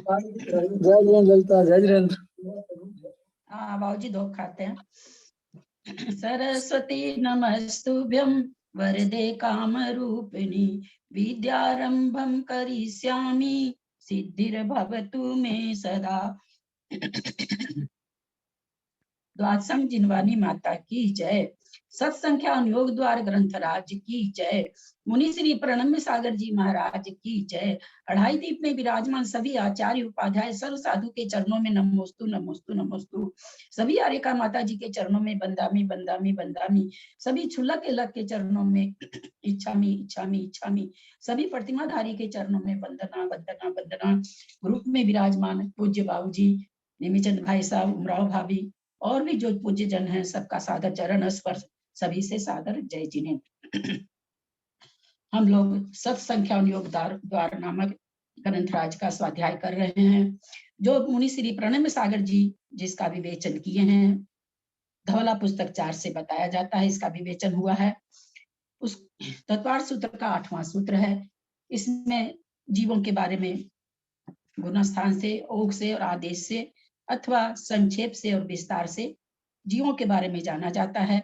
जय ललिता, जय वीरेंद्र। हाँ बाबूजी धो खाते हैं। सरस्वती नमस्तुभ्यं वरदे काम रूपिणी विद्यारंभं करिष्यामि सिद्धिर्भवतु मे सदा। द्वादशम जिनवानी माता की जय। सत्संख्या योग द्वार ग्रंथराज की जय। मुनि श्री प्रणम्य सागर जी महाराज की जय। अढ़ाई दीप में विराजमान सभी आचार्य उपाध्याय सर्व साधु के चरणों में नमोस्तु नमोस्तु नमोस्तु। सभी आर्यका माता जी के चरणों में बंदामी बंदामी बंदामी। सभी छुलक इलक के चरणों में इच्छामी इच्छामी इच्छामी। सभी प्रतिमाधारी के चरणों में वंदना वंदना वंदना। ग्रुप में विराजमान पूज्य बाबू जी, निमिचंद भाई साहब, उमराव भाभी और भी जो पूज्य जन हैं, सबका सादर चरण स्पर्श, सभी से सादर जय जिनेन्द्र। हम लोग सत्संख्या योग द्वार नामक ग्रंथराज का स्वाध्याय कर रहे हैं, जो मुनि श्री प्रणम्य सागर जी जिसका विवेचन किए हैं। धवला पुस्तक 4 से बताया जाता है, इसका विवेचन हुआ है। उस तत्वार्थ सूत्र का 8वां सूत्र है। इसमें जीवों के बारे में गुणस्थान से, ओघ से और आदेश से अथवा संक्षेप से और विस्तार से जीवों के बारे में जाना जाता है।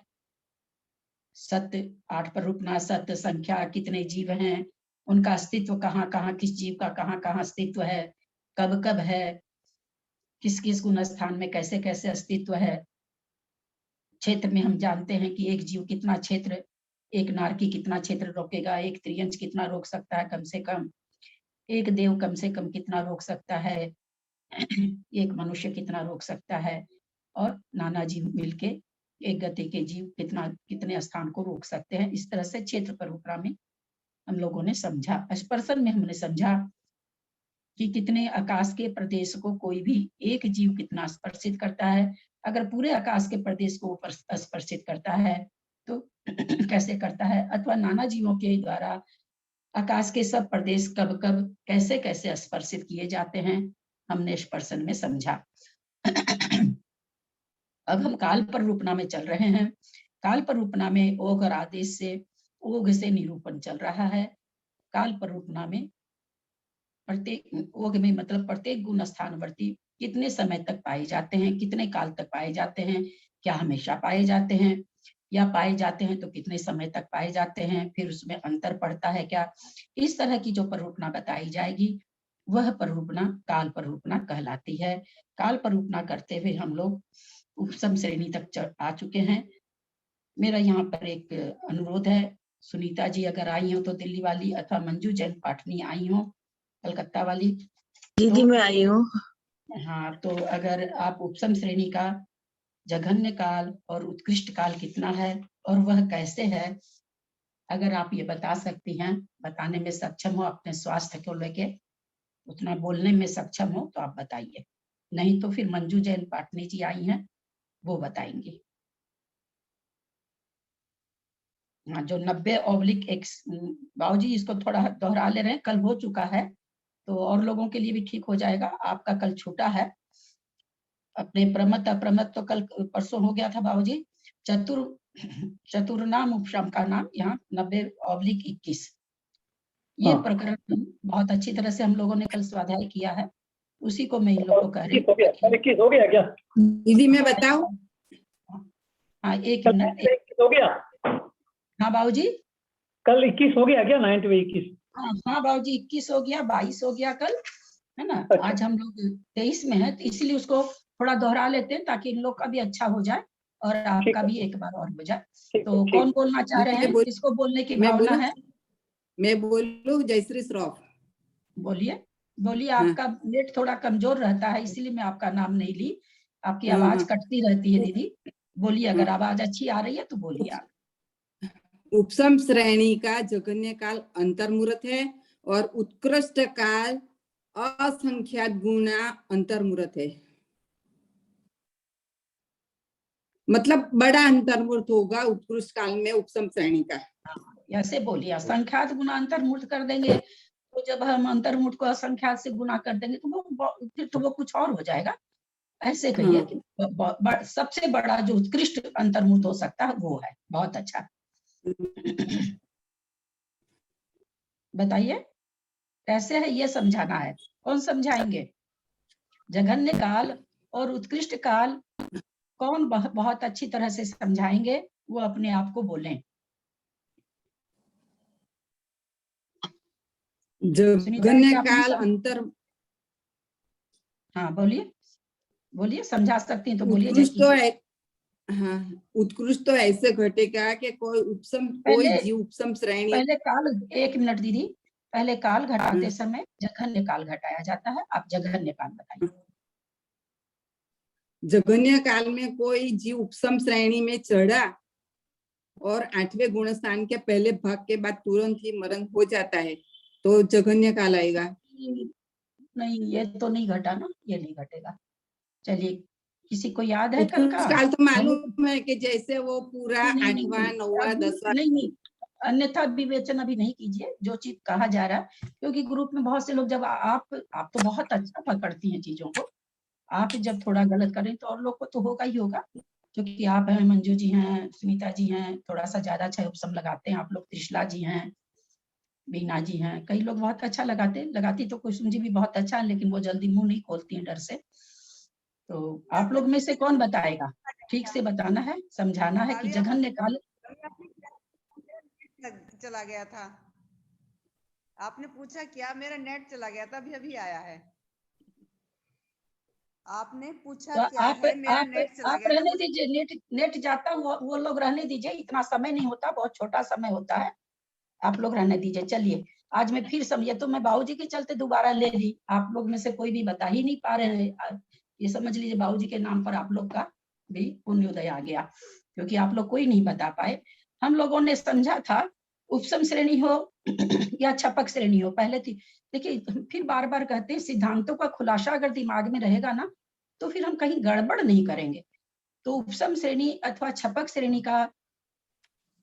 सत्य 8 पर रुकना, सत्य संख्या, कितने जीव हैं, उनका अस्तित्व कहाँ कहाँ, किस जीव का कहाँ कहाँ अस्तित्व है, कब कब है, किस किस गुण स्थान में कैसे कैसे अस्तित्व है। क्षेत्र में हम जानते हैं कि एक जीव कितना क्षेत्र, एक नारकी कितना क्षेत्र रोकेगा, एक त्रियंच कितना रोक सकता है कम से कम, एक देव कम से कम कितना रोक सकता है, एक मनुष्य कितना रोक सकता है, और नाना जीव मिलके एक गति के जीव कितने स्थान को रोक सकते हैं। इस तरह से क्षेत्र पर में हम लोगों ने समझा। स्पर्शन में हमने समझा कि कितने आकाश के प्रदेश को कोई भी एक जीव कितना स्पर्शित करता है। अगर पूरे आकाश के प्रदेश को स्पर्शित करता है तो कैसे करता है, अथवा नाना जीवों के द्वारा आकाश के सब प्रदेश कब कब कैसे कैसे स्पर्शित किए जाते हैं, हमने स्पर्शन में समझा। अब हम काल पर रूपना में चल रहे हैं। काल पर रूपना में ओघ और आदेश से, ओघ से निरूपण चल रहा है। काल पर रूपना में प्रत्येक ओघ में मतलब प्रत्येक गुण स्थानवर्ती कितने समय तक पाए जाते हैं, कितने काल तक पाए जाते हैं, क्या हमेशा पाए जाते हैं, या पाए जाते हैं तो कितने समय तक पाए जाते हैं, फिर उसमें अंतर पड़ता है क्या। इस तरह की जो परूपना बताई जाएगी वह परूपना काल परूपना कहलाती है। काल परूपना करते हुए हम लोग उपसम श्रेणी तक आ चुके हैं। मेरा यहाँ पर एक अनुरोध है, सुनीता जी अगर आई हो तो दिल्ली वाली, अथवा मंजू जैन पाटनी आई हो कलकत्ता वाली। दीदी मैं आई हूँ। हाँ, तो अगर आप उपसम श्रेणी का जघन्य काल और उत्कृष्ट काल कितना है और वह कैसे है, अगर आप ये बता सकती हैं, बताने में सक्षम हो, अपने स्वास्थ्य को लेके उतना बोलने में सक्षम हो तो आप बताइए, नहीं तो फिर मंजू जैन पाटनी जी आई हैं वो बताएंगी। हाँ, जो 90/X बाबूजी इसको थोड़ा दोहरा ले रहे हैं, कल हो चुका है तो और लोगों के लिए भी ठीक हो जाएगा। आपका कल छूटा है। अपने प्रमत अप्रमत तो कल परसों हो गया था बाबूजी। चतुर्नाम उपशम का नाम यहाँ 90/21 ये प्रकरण बहुत अच्छी तरह से हम लोगों ने कल स्वाध्याय किया है, उसी को मैं इन लोगों को कह रही हूँ। 21 हो गया क्या दीदी मैं बताऊं? हाँ, एक मिनट हो गया। हाँ बाबूजी, कल 21 हो गया क्या? 9/21? हाँ बाबूजी, 21 हो गया, 22 हो गया कल, है ना। अच्छा। आज हम लोग 23 में है, तो इसलिए उसको थोड़ा दोहरा लेते हैं ताकि इन लोग का भी अच्छा हो जाए और आपका भी एक बार और हो जाए। तो कौन बोलना चाह रहे हैं, किसको बोलने की भावना है? मैं बोलूं? जयश्री श्रॉफ। बोलिए बोलिए। आपका नेट थोड़ा कमजोर रहता है इसीलिए मैं आपका नाम नहीं ली, आपकी आवाज कटती रहती है दीदी। बोलिए, अगर आवाज अच्छी आ रही है तो बोलिए आप। उपसम श्रेणी का जघन्य काल अंतर्मुहूर्त है और उत्कृष्ट काल असंख्यात गुना अंतर्मुहूर्त है। मतलब बड़ा अंतर्मुहूर्त होगा उत्कृष्ट काल में उपसम श्रेणी का। ऐसे बोलिए, असंख्यात गुना अंतर्मुहूर्त कर देंगे तो जब हम अंतर्मुहूर्त को असंख्यात से गुना कर देंगे तो फिर तो वो कुछ और हो जाएगा। ऐसे कहिए कि सबसे बड़ा जो उत्कृष्ट अंतर्मुहूर्त हो सकता है वो है। बहुत अच्छा, बताइए कैसे है, ये समझाना है। कौन समझाएंगे? जघन्य काल और उत्कृष्ट काल कौन बहुत अच्छी तरह से समझाएंगे, वो अपने आप को बोलें। सुनीता जी, जघन्य आप काल अंतर हाँ बोलिए बोलिए, समझा सकती हैं तो बोलिए। उत्कृष्ट तो जैकी है। हाँ, उत्कृष्ट तो ऐसे घटेगा कि कोई पहले जीव उपसम श्रेणी। पहले काल, 1 मिनट दीदी, पहले काल घटाते समय जघन्य काल घटाया जाता है। आप जघन्य काल बताइए। जघन्य काल में कोई जीव उपसम श्रेणी में चढ़ा और 8वें गुण स्थान के पहले भाग के बाद तुरंत ही मरण हो जाता है, तो जघन्य काल आएगा। नहीं, ये तो नहीं घटा ना, ये नहीं घटेगा। चलिए, किसी को याद है कल का? उत्कृष्ट काल तो मालूम है कि जैसे वो पूरा नहीं, 8वां 9वां 10वां। नहीं, अन्यथा विवेचन अभी नहीं कीजिए जो चीज कहा जा रहा है, क्योंकि ग्रुप में बहुत से लोग, जब आप तो बहुत अच्छा पकड़ती हैं चीजों को, आप जब थोड़ा गलत करें तो और लोग को तो होगा ही होगा, क्योंकि आप हैं, मंजू जी हैं, सुनीता जी हैं, थोड़ा सा ज्यादा अच्छा उपसम लगाते हैं आप लोग, त्रिशला जी हैं, बीना जी हैं, कई लोग बहुत अच्छा लगाती तो कुसुम जी भी बहुत अच्छा है, लेकिन वो जल्दी मुंह नहीं खोलती हैं डर से। तो आप लोग में से कौन बताएगा? ठीक से बताना है, समझाना है कि जघन्य काल। चला गया था, आपने पूछा क्या? मेरा नेट चला गया था, अभी अभी आया है। आपने पूछा तो क्या है? मेरा नेट चला आप गया रहने था। दीजिए, नेट जाता वो लोग रहने दीजिए, इतना समय नहीं होता, बहुत छोटा समय होता है, आप लोग रहने दीजिए। चलिए, आज मैं फिर समझिए, तो मैं बाबूजी के चलते दोबारा ले ली, आप लोग में से कोई भी बता ही नहीं पा रहे हैं। ये समझ लीजिए बाबूजी के नाम पर आप लोग का भी पुण्योदय आ गया, क्योंकि आप लोग कोई नहीं बता पाए। हम लोगों ने समझा था उपसम श्रेणी हो या छपक श्रेणी हो, पहले थी। देखिए, फिर बार बार कहते हैं, सिद्धांतों का खुलासा अगर दिमाग में रहेगा ना, तो फिर हम कहीं गड़बड़ नहीं करेंगे। तो उपसम श्रेणी अथवा छपक श्रेणी का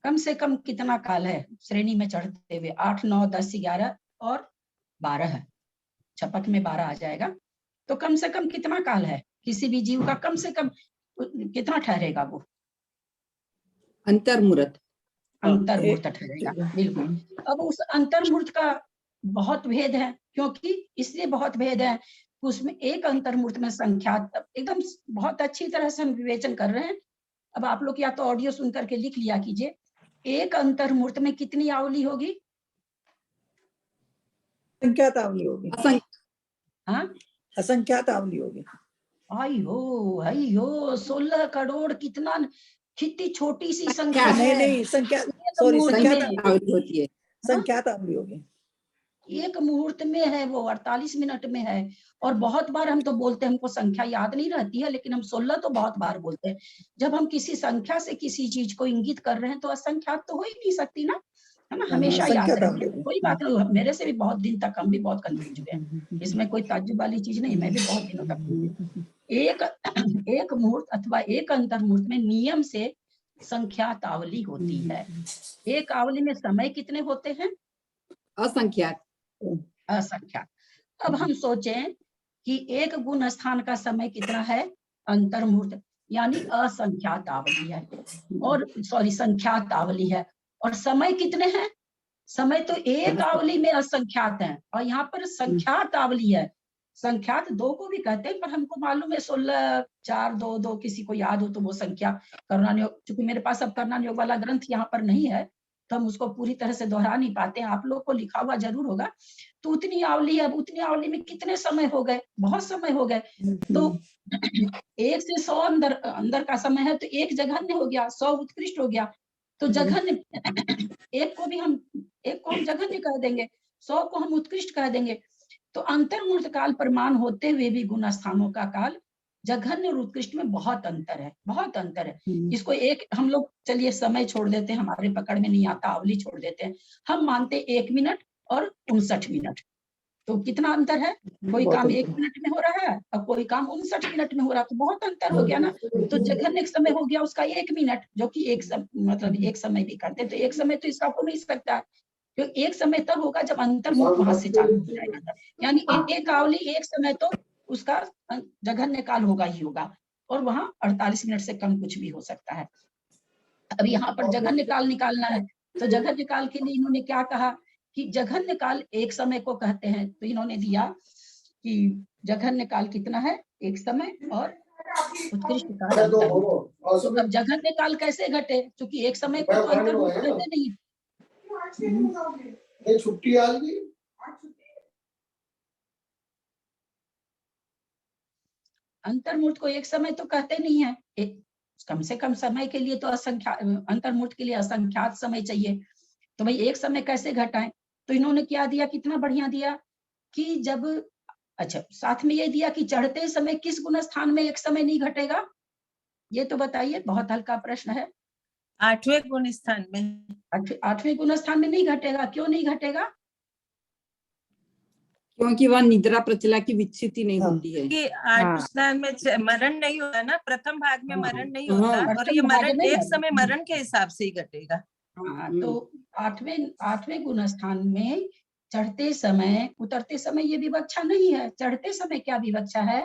कम से कम कितना काल है श्रेणी में चढ़ते हुए? 8, 9, 10, 11 और 12 है। छपक में 12 आ जाएगा, तो कम से कम कितना काल है किसी भी जीव का? कम से कम कितना ठहरेगा वो? अंतर्मुहूर्त। अंतर्मुहूर्त ठहरेगा, बिल्कुल। अब उस अंतर्मुहूर्त का बहुत भेद है, क्योंकि इसलिए बहुत भेद है, उसमें एक अंतर्मुहूर्त में संख्या एकदम बहुत अच्छी तरह से हम विवेचन कर रहे हैं। अब आप लोग या तो ऑडियो सुन करके लिख लिया कीजिए, एक अंतर्मुहूर्त में कितनी आवली होगी? असंख्यात आवली होगी। हाँ, असंख्यात आवली होगी। आई हो 16 करोड़, कितनी छोटी सी संख्या नहीं, है। नहीं, संख्या, एक सॉरी, मुहूर्त संख्यात में, आवली होती है। संख्यात आवली होगी। एक मुहूर्त में है वो, 48 मिनट में है। और बहुत बार हम तो बोलते हैं, हमको संख्या याद नहीं रहती है, लेकिन हम 16 तो बहुत बार बोलते हैं। जब हम किसी संख्या से किसी चीज को इंगित कर रहे हैं, तो असंख्यात तो हो ही नहीं सकती ना, है ना? हमेशा याद संख्यात आवली रहे, होगी। कोई बात नहीं। मेरे से भी बहुत दिन तक हम भी बहुत कंफ्यूज हुए, इसमें कोई ताज्जुब वाली चीज नहीं, मैं भी बहुत दिनों तक एक एक मुहूर्त अथवा एक अंतर मुहूर्त में नियम से संख्यात आवली होती है। एक आवली में समय कितने होते हैं? असंख्यात। असंख्यात। अब हम सोचें कि एक गुण स्थान का समय कितना है? अंतर मुहूर्त, यानी असंख्यात आवली है, और सॉरी संख्यात आवली है। और समय कितने हैं? समय तो एक आवली में असंख्यात है, और यहाँ पर संख्यात आवली है। संख्यात 2 को भी कहते हैं, पर हमको मालूम है 16, 4, 2, 2, किसी को याद हो तो वो संख्या कर्णन योग, चूंकि मेरे पास अब कर्णन योग वाला ग्रंथ यहाँ पर नहीं है, तो हम उसको पूरी तरह से दोहरा नहीं पाते हैं, आप लोग को लिखा हुआ जरूर होगा। तो उतनी आवली है, अब उतनी आवली में कितने समय हो गए? बहुत समय हो गए। तो 1 से 100 अंदर अंदर का समय है, तो 1 जघन्य हो गया, 100 उत्कृष्ट हो गया। तो जघन्य एक को हम जघन्य कह देंगे, 100 को हम उत्कृष्ट कह देंगे। तो अंतर्मुहूर्त काल प्रमाण होते हुए भी गुण स्थानों का काल जघन्य और उत्कृष्ट में बहुत अंतर है, बहुत अंतर है। इसको एक हम लोग, चलिए समय छोड़ देते हैं, हमारे पकड़ में नहीं आता, आवली छोड़ देते हैं, हम मानते 1 मिनट और 59 मिनट। तो कितना अंतर है? कोई काम 1 मिनट में हो रहा है और कोई काम 59 मिनट में हो रहा है, तो बहुत अंतर हो गया ना। तो जघन्य समय हो गया उसका 1 मिनट, जो कि मतलब एक समय भी करते, तो एक समय तो इसका हो नहीं सकता, तो एक समय तब होगा जब अंतर्मुहूर्त वहां से चालू हो जाएगा, यानी एक आवली एक समय तो उसका जघन्य काल होगा ही होगा, और वहां 48 मिनट से कम कुछ भी हो सकता है। अब यहाँ पर जघन्य काल निकालना है, तो जघन्य काल के लिए इन्होंने क्या कहा कि जघन्य काल एक समय को कहते हैं, तो इन्होंने दिया कि जघन्य काल कितना है? एक समय, और उत्कृष्ट काल अंतर्मुठ। तो अब जघन्य काल कैसे घटे? क्योंकि एक समय को तो अंतर्मुठ कहते नहीं है। छुट्टी आ गई। अंतर्मुठ को एक समय तो कहते नहीं है, एक कम से कम समय के लिए तो असंख्यात, अंतर्मुठ के लिए असंख्यात समय चाहिए। तो भाई एक समय कैसे घटाएं? तो इन्होंने क्या दिया, कितना बढ़िया दिया कि जब, अच्छा साथ में ये दिया कि चढ़ते समय किस गुण स्थान में एक समय नहीं घटेगा, ये तो बताइए, बहुत हल्का प्रश्न है। 8वें गुण स्थान में। 8वें गुण स्थान में नहीं घटेगा, क्यों नहीं घटेगा? क्योंकि वह निद्रा प्रचला की विच्छित्ति नहीं हाँ। होती है। कि 8 स्थान में मरण नहीं होता ना, प्रथम भाग में मरण नहीं हाँ। होता, और प्रथम ये भाग मरण में एक मरण। समय मरण के हिसाब से ही घटेगा। हाँ, तो आठवें गुण स्थान में चढ़ते समय उतरते समय ये विवक्षा नहीं है। चढ़ते समय क्या विवक्षा है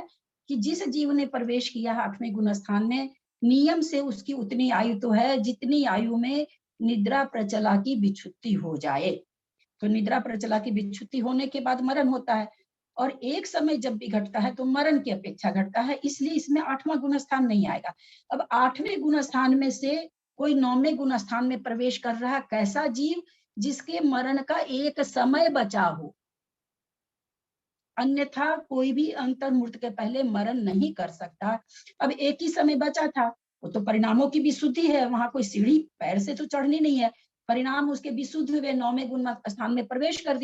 कि जिस जीव ने प्रवेश किया 8वें गुण स्थान में, नियम से उसकी उतनी आयु तो है जितनी आयु में निद्रा प्रचला की विच्छुत्ति हो जाए। तो निद्रा प्रचला की विच्छुत्ति होने के बाद मरण होता है, और एक समय जब भी घटता है तो मरण की अपेक्षा घटता है, इसलिए इसमें 8वां गुण स्थान नहीं आएगा। अब 8वें गुण स्थान में से कोई 9वें गुण स्थान में प्रवेश कर रहा है, कैसा जीव? जिसके मरण का एक समय बचा हो, अन्यथा कोई भी अंतर्मुक्त के पहले मरण नहीं कर सकता। अब एक ही समय बचा था, वो तो परिणामों की विशुद्धि है, वहां कोई सीढ़ी पैर से तो चढ़नी नहीं है, परिणाम उसके विशुद्ध हुए, 9वें गुण स्थान में प्रवेश कर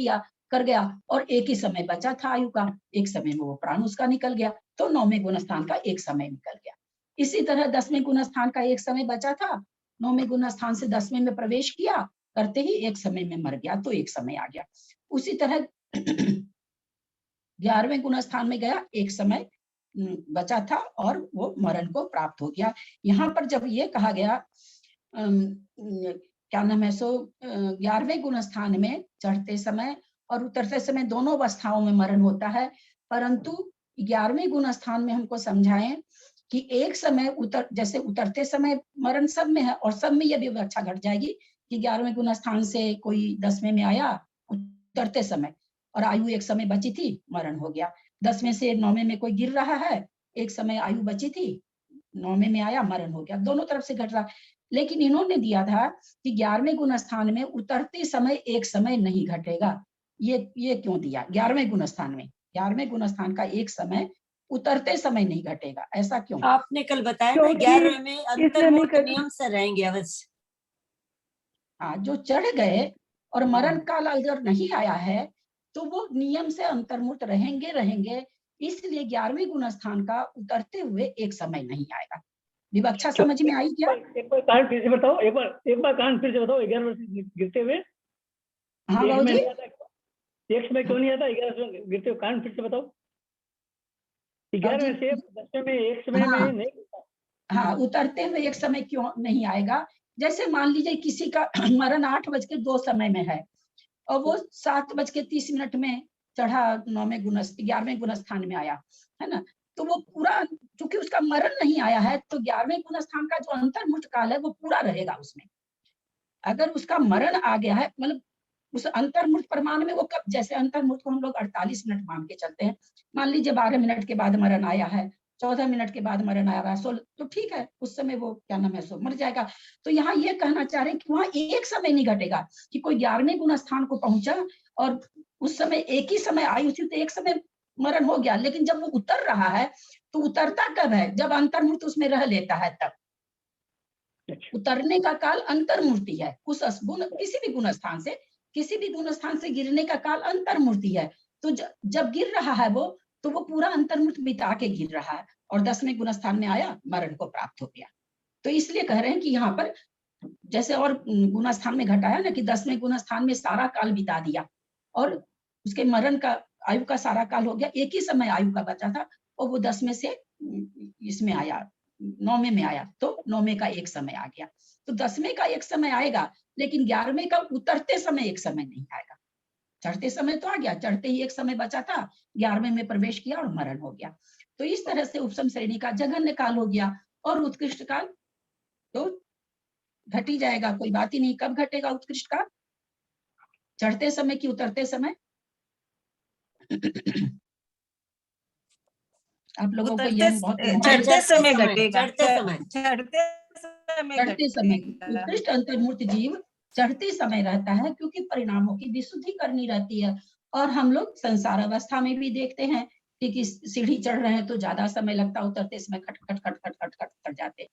गया, और एक ही समय बचा था आयु का, एक समय में वो प्राण उसका निकल गया, तो 9वें गुण स्थान का एक समय निकल गया। इसी तरह 10वें गुण स्थान का एक समय बचा था, 9वें गुण स्थान से 10वें में प्रवेश किया, करते ही एक समय में मर गया, तो एक समय आ गया। उसी तरह 11वें गुण स्थान में गया, एक समय बचा था और वो मरण को प्राप्त हो गया। यहाँ पर जब ये कहा गया क्या नाम है, सो 11वें गुण स्थान में चढ़ते समय और उतरते समय दोनों अवस्थाओं में मरण होता है, परंतु 11वें गुण स्थान में हमको समझाएं कि एक समय जैसे उतरते समय मरण सब में है, और सब में यह विवक्षा घट जाएगी कि 11वें गुण स्थान से कोई 10वें में आया उतरते समय, और आयु एक समय बची थी, मरण हो गया। 10वें से 9वें में कोई गिर रहा है, एक समय आयु बची थी, 9वें में आया, मरण हो गया, दोनों तरफ से घट रहा। लेकिन इन्होंने दिया था कि 11वें गुण स्थान में उतरते समय एक समय नहीं घटेगा। ये क्यों दिया? 11वें गुण स्थान में, 11वें गुण स्थान का एक समय उतरते समय नहीं घटेगा, ऐसा क्यों? आपने कल बताया ना 11वें में अंतर्मुक्त नियम से रहेंगे अवश्य। हाँ, जो चढ़ गए और मरण काल अगर नहीं आया है तो वो नियम से अंतर्मुक्त रहेंगे, इसलिए 11वें गुण स्थान का उतरते हुए एक समय नहीं आएगा। विवक्षा समझ में आई क्या? एक बार कहानी फिर से बताओ, एक बार कहानी फिर से बताओ। 11 वर्ष गिरते हुए, हाँ एक बाबूजी, एक समय क्यों नहीं आता? 11 समय गिरते हुए कहानी फिर से बताओ। 11वें से 10वें में एक समय में नहीं। हाँ, उतरते हुए एक समय क्यों नहीं आएगा? जैसे मान लीजिए किसी का मरण 8:02 समय में है और वो 7:30 में चढ़ा 11वें गुण स्थान में आया, है ना, तो वो पूरा, क्योंकि उसका मरण नहीं आया है, तो 11वें गुण स्थान का जो अंतर्मुक्त काल है वो पूरा रहेगा उसमें। अगर उसका मरण आ गया है, मतलब उस अंतर्मुक्त प्रमाण में वो कब, जैसे अंतर्मुक्त को हम लोग 48 मिनट मान के चलते हैं, मान लीजिए 12 मिनट के बाद मरण आया है, 14 मिनट के बाद मरण आया है, 16, तो ठीक है, उस समय वो क्या नाम है, सो मर जाएगा। तो यहाँ ये कहना चाह रहे हैं कि वहां एक समय नहीं घटेगा कि कोई 11वें गुण स्थान को पहुंचा और उस समय एक ही समय आयु थी, तो एक समय मरण हो गया, लेकिन जब वो उतर रहा है तो उतरता कब है? जब अंतर्मुक्त उसमें रह लेता है तब। उतरने का काल अंतर्मूर्ति है, उस गुण किसी भी गुण स्थान से, किसी भी गुण स्थान से गिरने का काल अंतर्मूर्ति है। तो जब गिर रहा है वो, तो वो पूरा अंतर्मुक्त बिता के गिर रहा है, और 10वें गुण स्थान में आया, मरण को प्राप्त हो गया। तो इसलिए कह रहे हैं कि यहाँ पर जैसे और गुण स्थान में घटाया ना कि 10वें गुण स्थान में सारा काल बिता दिया और उसके मरण का आयु का सारा काल हो गया, एक ही समय आयु का बचा था, और वो 10वें से इसमें आया, 9वें में आया, तो 9वें का एक समय आ गया। तो 10वें का एक समय आएगा, लेकिन 11वें का उतरते समय एक समय नहीं आएगा। चढ़ते समय तो आ गया, चढ़ते ही एक समय बचा था, 11वें में प्रवेश किया और मरण हो गया। तो इस तरह से उपसम श्रेणी का जघन्य काल हो गया, और उत्कृष्ट काल तो घट ही जाएगा, कोई बात ही नहीं। कब घटेगा उत्कृष्ट काल? चढ़ते समय कि उतरते समय? आप लोगों को उतरते यह बहुत चढ़ते समय समय, घटेगा, चढ़ते समय। चढ़ते समय चढ़ते समय घटेगा। उत्कृष्ट अंतर्मूर्त जीव चढ़ते समय रहता है, क्योंकि परिणामों की विशुद्धि करनी रहती है। और हम लोग संसार अवस्था में भी देखते हैं कि सीढ़ी चढ़ रहे हैं तो ज्यादा समय लगता है, उतरते समय खट खट खट खट खट खट कर जाते हैं।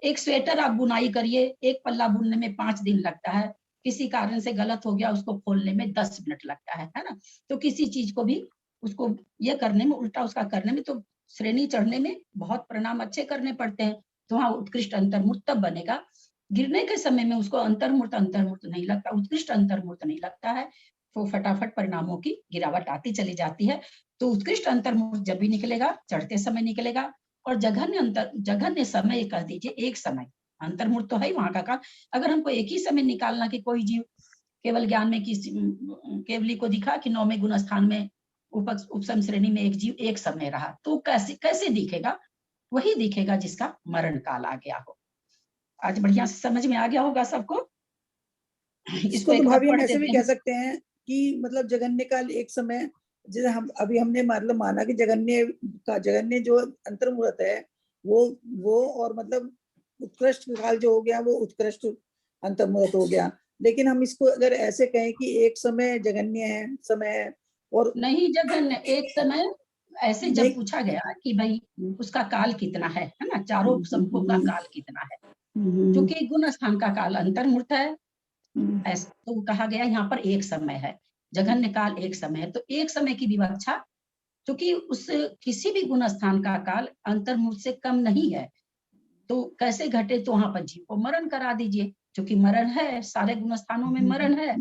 एक स्वेटर आप बुनाई करिए, एक पल्ला बुनने में 5 दिन लगता है, किसी कारण से गलत हो गया उसको खोलने में 10 मिनट लगता है ना। तो किसी चीज को भी उसको ये करने में, उल्टा उसका करने में, तो श्रेणी चढ़ने में बहुत परिणाम अच्छे करने पड़ते हैं। तो वहाँ उत्कृष्ट अंतर्मूर्त तब बनेगा। गिरने के समय में उसको अंतर्मूर्त नहीं लगता, उत्कृष्ट अंतर्मूर्त नहीं लगता है, तो फटाफट परिणामों की गिरावट आती चली जाती है। तो उत्कृष्ट अंतर्मूर्त जब भी निकलेगा चढ़ते समय निकलेगा। और जघन्य समय कह दीजिए, एक समय अंतर्मूर्त तो है वहां का काल। अगर हमको एक ही समय निकालना कि कोई जीव केवल ज्ञान में किसी केवली को दिखा कि 9वें गुण स्थान में उपसम श्रेणी में एक जीव एक समय रहा, तो कैसे दिखेगा? वही दिखेगा जिसका मरण काल आ गया हो। आज बढ़िया से समझ में आ गया होगा सबको। इसको तो भाभी हम ऐसे भी कह सकते हैं कि मतलब जगन्य काल एक समय, जैसे हमने मतलब माना कि जगन्य जो अंतर्मूर्त है वो और मतलब उत्कृष्ट काल जो हो गया वो उत्कृष्ट अंतर्मूर्त हो गया। लेकिन हम इसको अगर ऐसे कहें कि एक समय जगन्य है समय और नहीं, जगन्य एक समय ऐसे जब पूछा गया कि भाई उसका काल कितना है ना, चारों संभों का काल कितना है, क्योंकि गुण स्थान का काल अंतर्मूर्त है, ऐसा तो कहा गया यहाँ पर एक समय है, जघन्य काल एक समय है। तो एक समय की विवक्षा, क्योंकि उस किसी भी गुण स्थान का काल अंतर्मूर्त से कम नहीं है, तो कैसे घटे? तो वहां पर जीव को मरण करा दीजिए, क्योंकि मरण है, सारे गुण स्थानों में मरण है।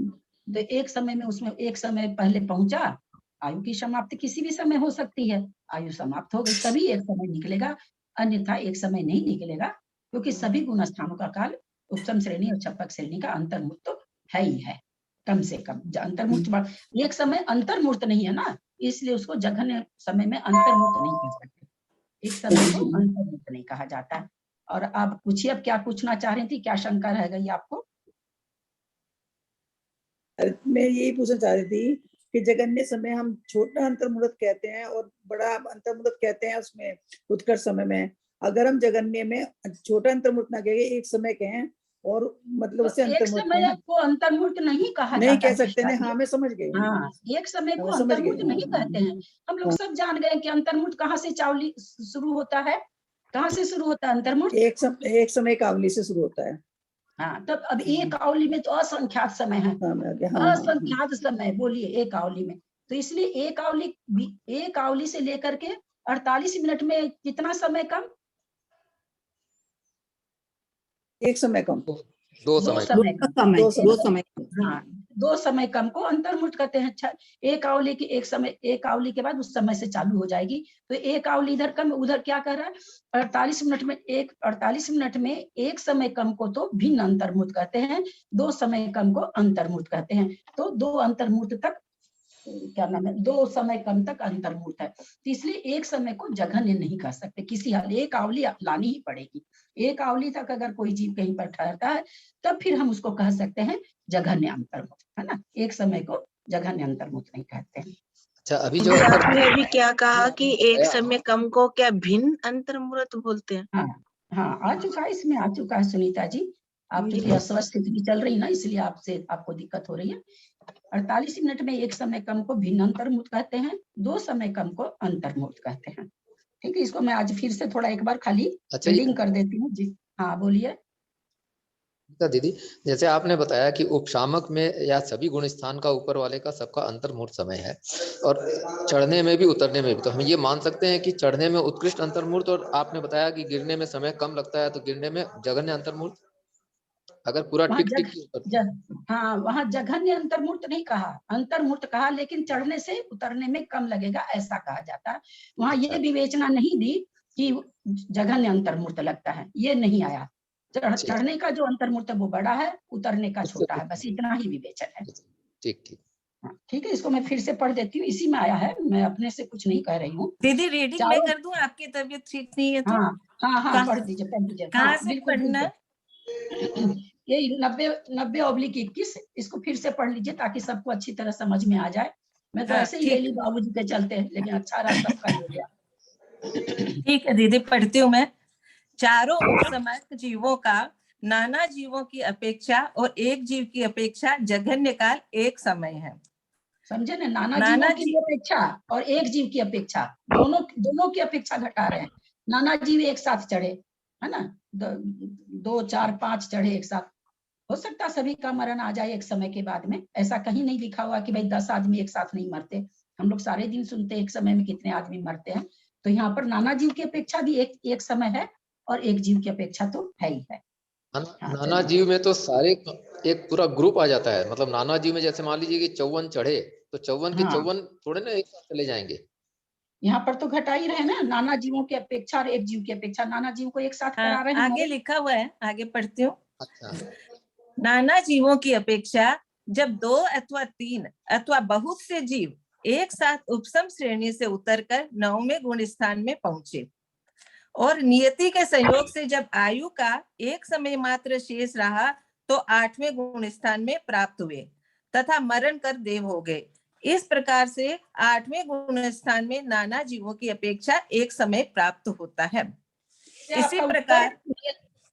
तो एक समय में उसमें एक समय पहले पहुंचा, आयु की समाप्ति किसी भी समय हो सकती है, आयु समाप्त हो गई तभी एक समय निकलेगा, अन्यथा एक समय नहीं निकलेगा, क्योंकि सभी गुण स्थानों का काल उपसम श्रेणी और छपक श्रेणी का अंतर्मूर्त तो है ही है, कम से कम अंतर्मूर्त। एक समय अंतर्मूर्त नहीं है ना, इसलिए उसको जघन्य समय में अंतर्मूर्त नहीं कह सकते, एक समय को अंतर्मूर्त नहीं कहा जाता है। और आप पूछिए, अब क्या पूछना चाह रही थी, क्या शंका रह गई आपको? मैं यही पूछना चाह रही थी कि जगन्य समय हम छोटा अंतर्मूर्त कहते हैं और बड़ा अंतर्मूर्त कहते हैं उसमें उत्कर्ष समय में। अगर हम जगन्य में छोटा अंतर्मूर्त ना कहें, एक समय कहें और मतलब उससे तो एक अंतर्मूर्त समय को अंतर्मूर्त नहीं कहा नहीं जाता कह सकते ना। कृष्णा जी। हाँ मैं समझ गई, हाँ, एक समय को मैं समझ अंतर्मूर्त गई। नहीं कहते हैं। हम लोग सब जान गए कि अंतर्मूर्त कहाँ से चावली शुरू होता है, कहाँ से शुरू होता है अंतर्मूर्त? एक समय कावली से शुरू होता है। हाँ, तब अब एक आवली में तो असंख्यात समय है, हाँ मैं आगे, हाँ असंख्यात समय बोलिए एक आवली में। तो इसलिए एक आवली से लेकर के 48 मिनट में कितना समय कम? एक समय कम, दो दो समय समय कम। दो समय। समय हाँ, 2 समय कम को अंतर्मूर्त कहते हैं। अच्छा, एक आवली की एक आवली के बाद उस समय से चालू हो जाएगी, तो एक आवली इधर कम, उधर क्या कर रहा है? 48 मिनट में एक समय कम को तो भिन्न अंतर्मूर्त कहते हैं, 2 समय कम को अंतर्मूर्त कहते हैं। तो 2 अंतर्मूर्त तक क्या नाम है, 2 समय कम तक अंतर्मूर्त है, तो इसलिए एक समय को जघन्य नहीं कर सकते किसी हाल। एक आवली लानी ही पड़ेगी, एक आवली तक अगर कोई जीव कहीं पर ठहरता है तब फिर हम उसको कह सकते हैं जघन्य अंतर्मूर्त, है ना। एक समय को जघन्य अंतर्मूर्त नहीं कहते हैं। अच्छा, अभी जो आपने अभी क्या कहा कि एक समय कम को क्या भिन्न अंतर्मूर्त बोलते हैं? हाँ हाँ, आ चुका है, इसमें आ चुका है सुनीता जी। आपकी अस्वस्थ स्थिति चल रही ना, इसलिए आपको दिक्कत हो रही है। 48 मिनट में एक समय कम को भिन्न अंतर्मूर्त कहते हैं, 2 समय कम को अंतर्मूर्त कहते हैं। ठीक है, इसको मैं आज फिर से थोड़ा एक बार खाली रीडिंग कर देती हूँ जी। हाँ बोलिए दीदी, जैसे आपने बताया कि उपशामक में या सभी गुण स्थान का ऊपर वाले का सबका अंतर्मूर्त समय है, और चढ़ने में भी उतरने में भी, तो हम ये मान सकते हैं कि चढ़ने में उत्कृष्ट अंतर्मूर्त, और आपने बताया कि गिरने में समय कम लगता है तो गिरने में जघन्य अंतर्मूर्त। अगर पूरा हाँ, वहाँ जघन्य अंतर्मूर्त नहीं कहा, अंतर्मूर्त कहा, लेकिन चढ़ने से उतरने में कम लगेगा ऐसा कहा जाता है। वहाँ ये विवेचना नहीं दी कि जघन्य अंतर्मूर्त लगता है, ये नहीं आया। चढ़ने का जो अंतर्मूर्त है वो बड़ा है, उतरने का छोटा है, बस इतना ही विवेचन है। ठीक ठीक ठीक है, इसको मैं फिर से पढ़ देती हूँ, इसी में आया है, मैं अपने से कुछ नहीं कह रही हूँ। दीदी रीडिंग मैं कर दूं, आपकी तबीयत ठीक नहीं है तो? हाँ पढ़ दीजिए, पढ़ दीजिए। कहाँ से पढ़ना? ये 90/21, इसको फिर से पढ़ लीजिए ताकि सबको अच्छी तरह समझ में आ जाए। मैं तो ऐसे ही ले ली बाबूजी के चलते, लेकिन अच्छा रहा, सबका ले लिया। ठीक है दीदी, पढ़ती हूँ मैं। चारों उपसमक जीवों का नाना जीवों की अपेक्षा और एक जीव की अपेक्षा जघन्य काल एक समय है। समझे ना, नाना नाना जीवों की अपेक्षा और एक जीव की अपेक्षा, दोनों की अपेक्षा घटा रहे हैं। नाना जीव एक साथ चढ़े, है ना, 2 4 5 चढ़े एक साथ, हो सकता सभी का मरण आ जाए एक समय के बाद में। ऐसा कहीं नहीं लिखा हुआ कि भाई 10 आदमी एक साथ नहीं मरते। हम लोग सारे दिन सुनते हैं एक समय में कितने आदमी मरते हैं। तो यहाँ पर नाना जीव की अपेक्षा भी एक समय है और एक जीव की अपेक्षा तो है ही है। नाना जीव में तो सारे एक पूरा ग्रुप आ जाता है। मतलब नाना जीव में जैसे मान लीजिए कि 54 चढ़े, तो 54 के 54 थोड़े ना एक साथ चले जाएंगे। यहाँ पर तो घटा ही रहे ना, नाना जीवों की अपेक्षा और एक जीव की अपेक्षा, नाना जीव को एक साथ करा रहे हैं। आगे लिखा हुआ है, आगे पढ़ती हूँ। अच्छा, नाना जीवों की अपेक्षा जब 2 अथवा 3 अथवा बहुत से जीव एक साथ उपसम श्रेणी से उतरकर 9वें गुण स्थान में पहुंचे और नियति के संयोग से जब आयु का एक समय मात्र शेष रहा तो 8वें गुण स्थान में प्राप्त हुए तथा मरण कर देव हो गए। इस प्रकार से 8वें गुण स्थान में नाना जीवों की अपेक्षा एक समय प्राप्त होता है। इसी प्रकार,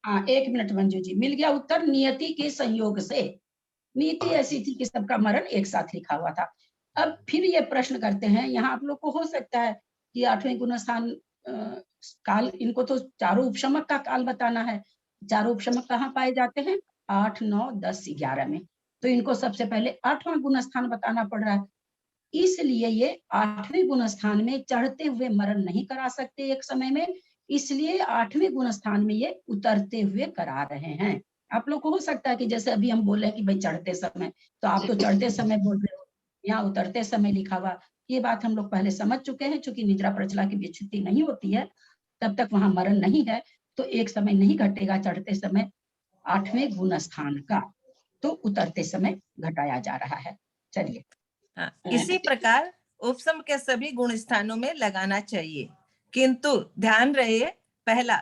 हाँ 1 मिनट मंजू जी, मिल गया उत्तर, नियति के संयोग से। नीति ऐसी थी कि सबका मरण एक साथ लिखा हुआ था। अब फिर ये प्रश्न करते हैं, यहाँ आप लोग को हो सकता है कि 8वें गुण स्थान काल, इनको तो चारों उपशमक का काल बताना है। चारों उपशमक कहाँ पाए जाते हैं? 8 9 10 11 में। तो इनको सबसे पहले 8वां गुण स्थान बताना पड़ रहा है। इसलिए ये 8वें गुण स्थान में चढ़ते हुए मरण नहीं करा सकते एक समय में, इसलिए 8वें गुण स्थान में ये उतरते हुए करा रहे हैं। आप लोग को हो सकता है कि जैसे अभी हम बोले कि भाई चढ़ते समय, तो आप तो चढ़ते समय बोल रहे हो, यहाँ उतरते समय लिखा हुआ। ये बात हम लोग पहले समझ चुके हैं, चूंकि निद्रा प्रचला की व्युत्पत्ति नहीं होती है तब तक वहां मरण नहीं है, तो एक समय नहीं घटेगा चढ़ते समय 8वें गुण स्थान का, तो उतरते समय घटाया जा रहा है। चलिए, इसी प्रकार उपसम के सभी गुण स्थानों में लगाना चाहिए, किंतु ध्यान रहे, पहला,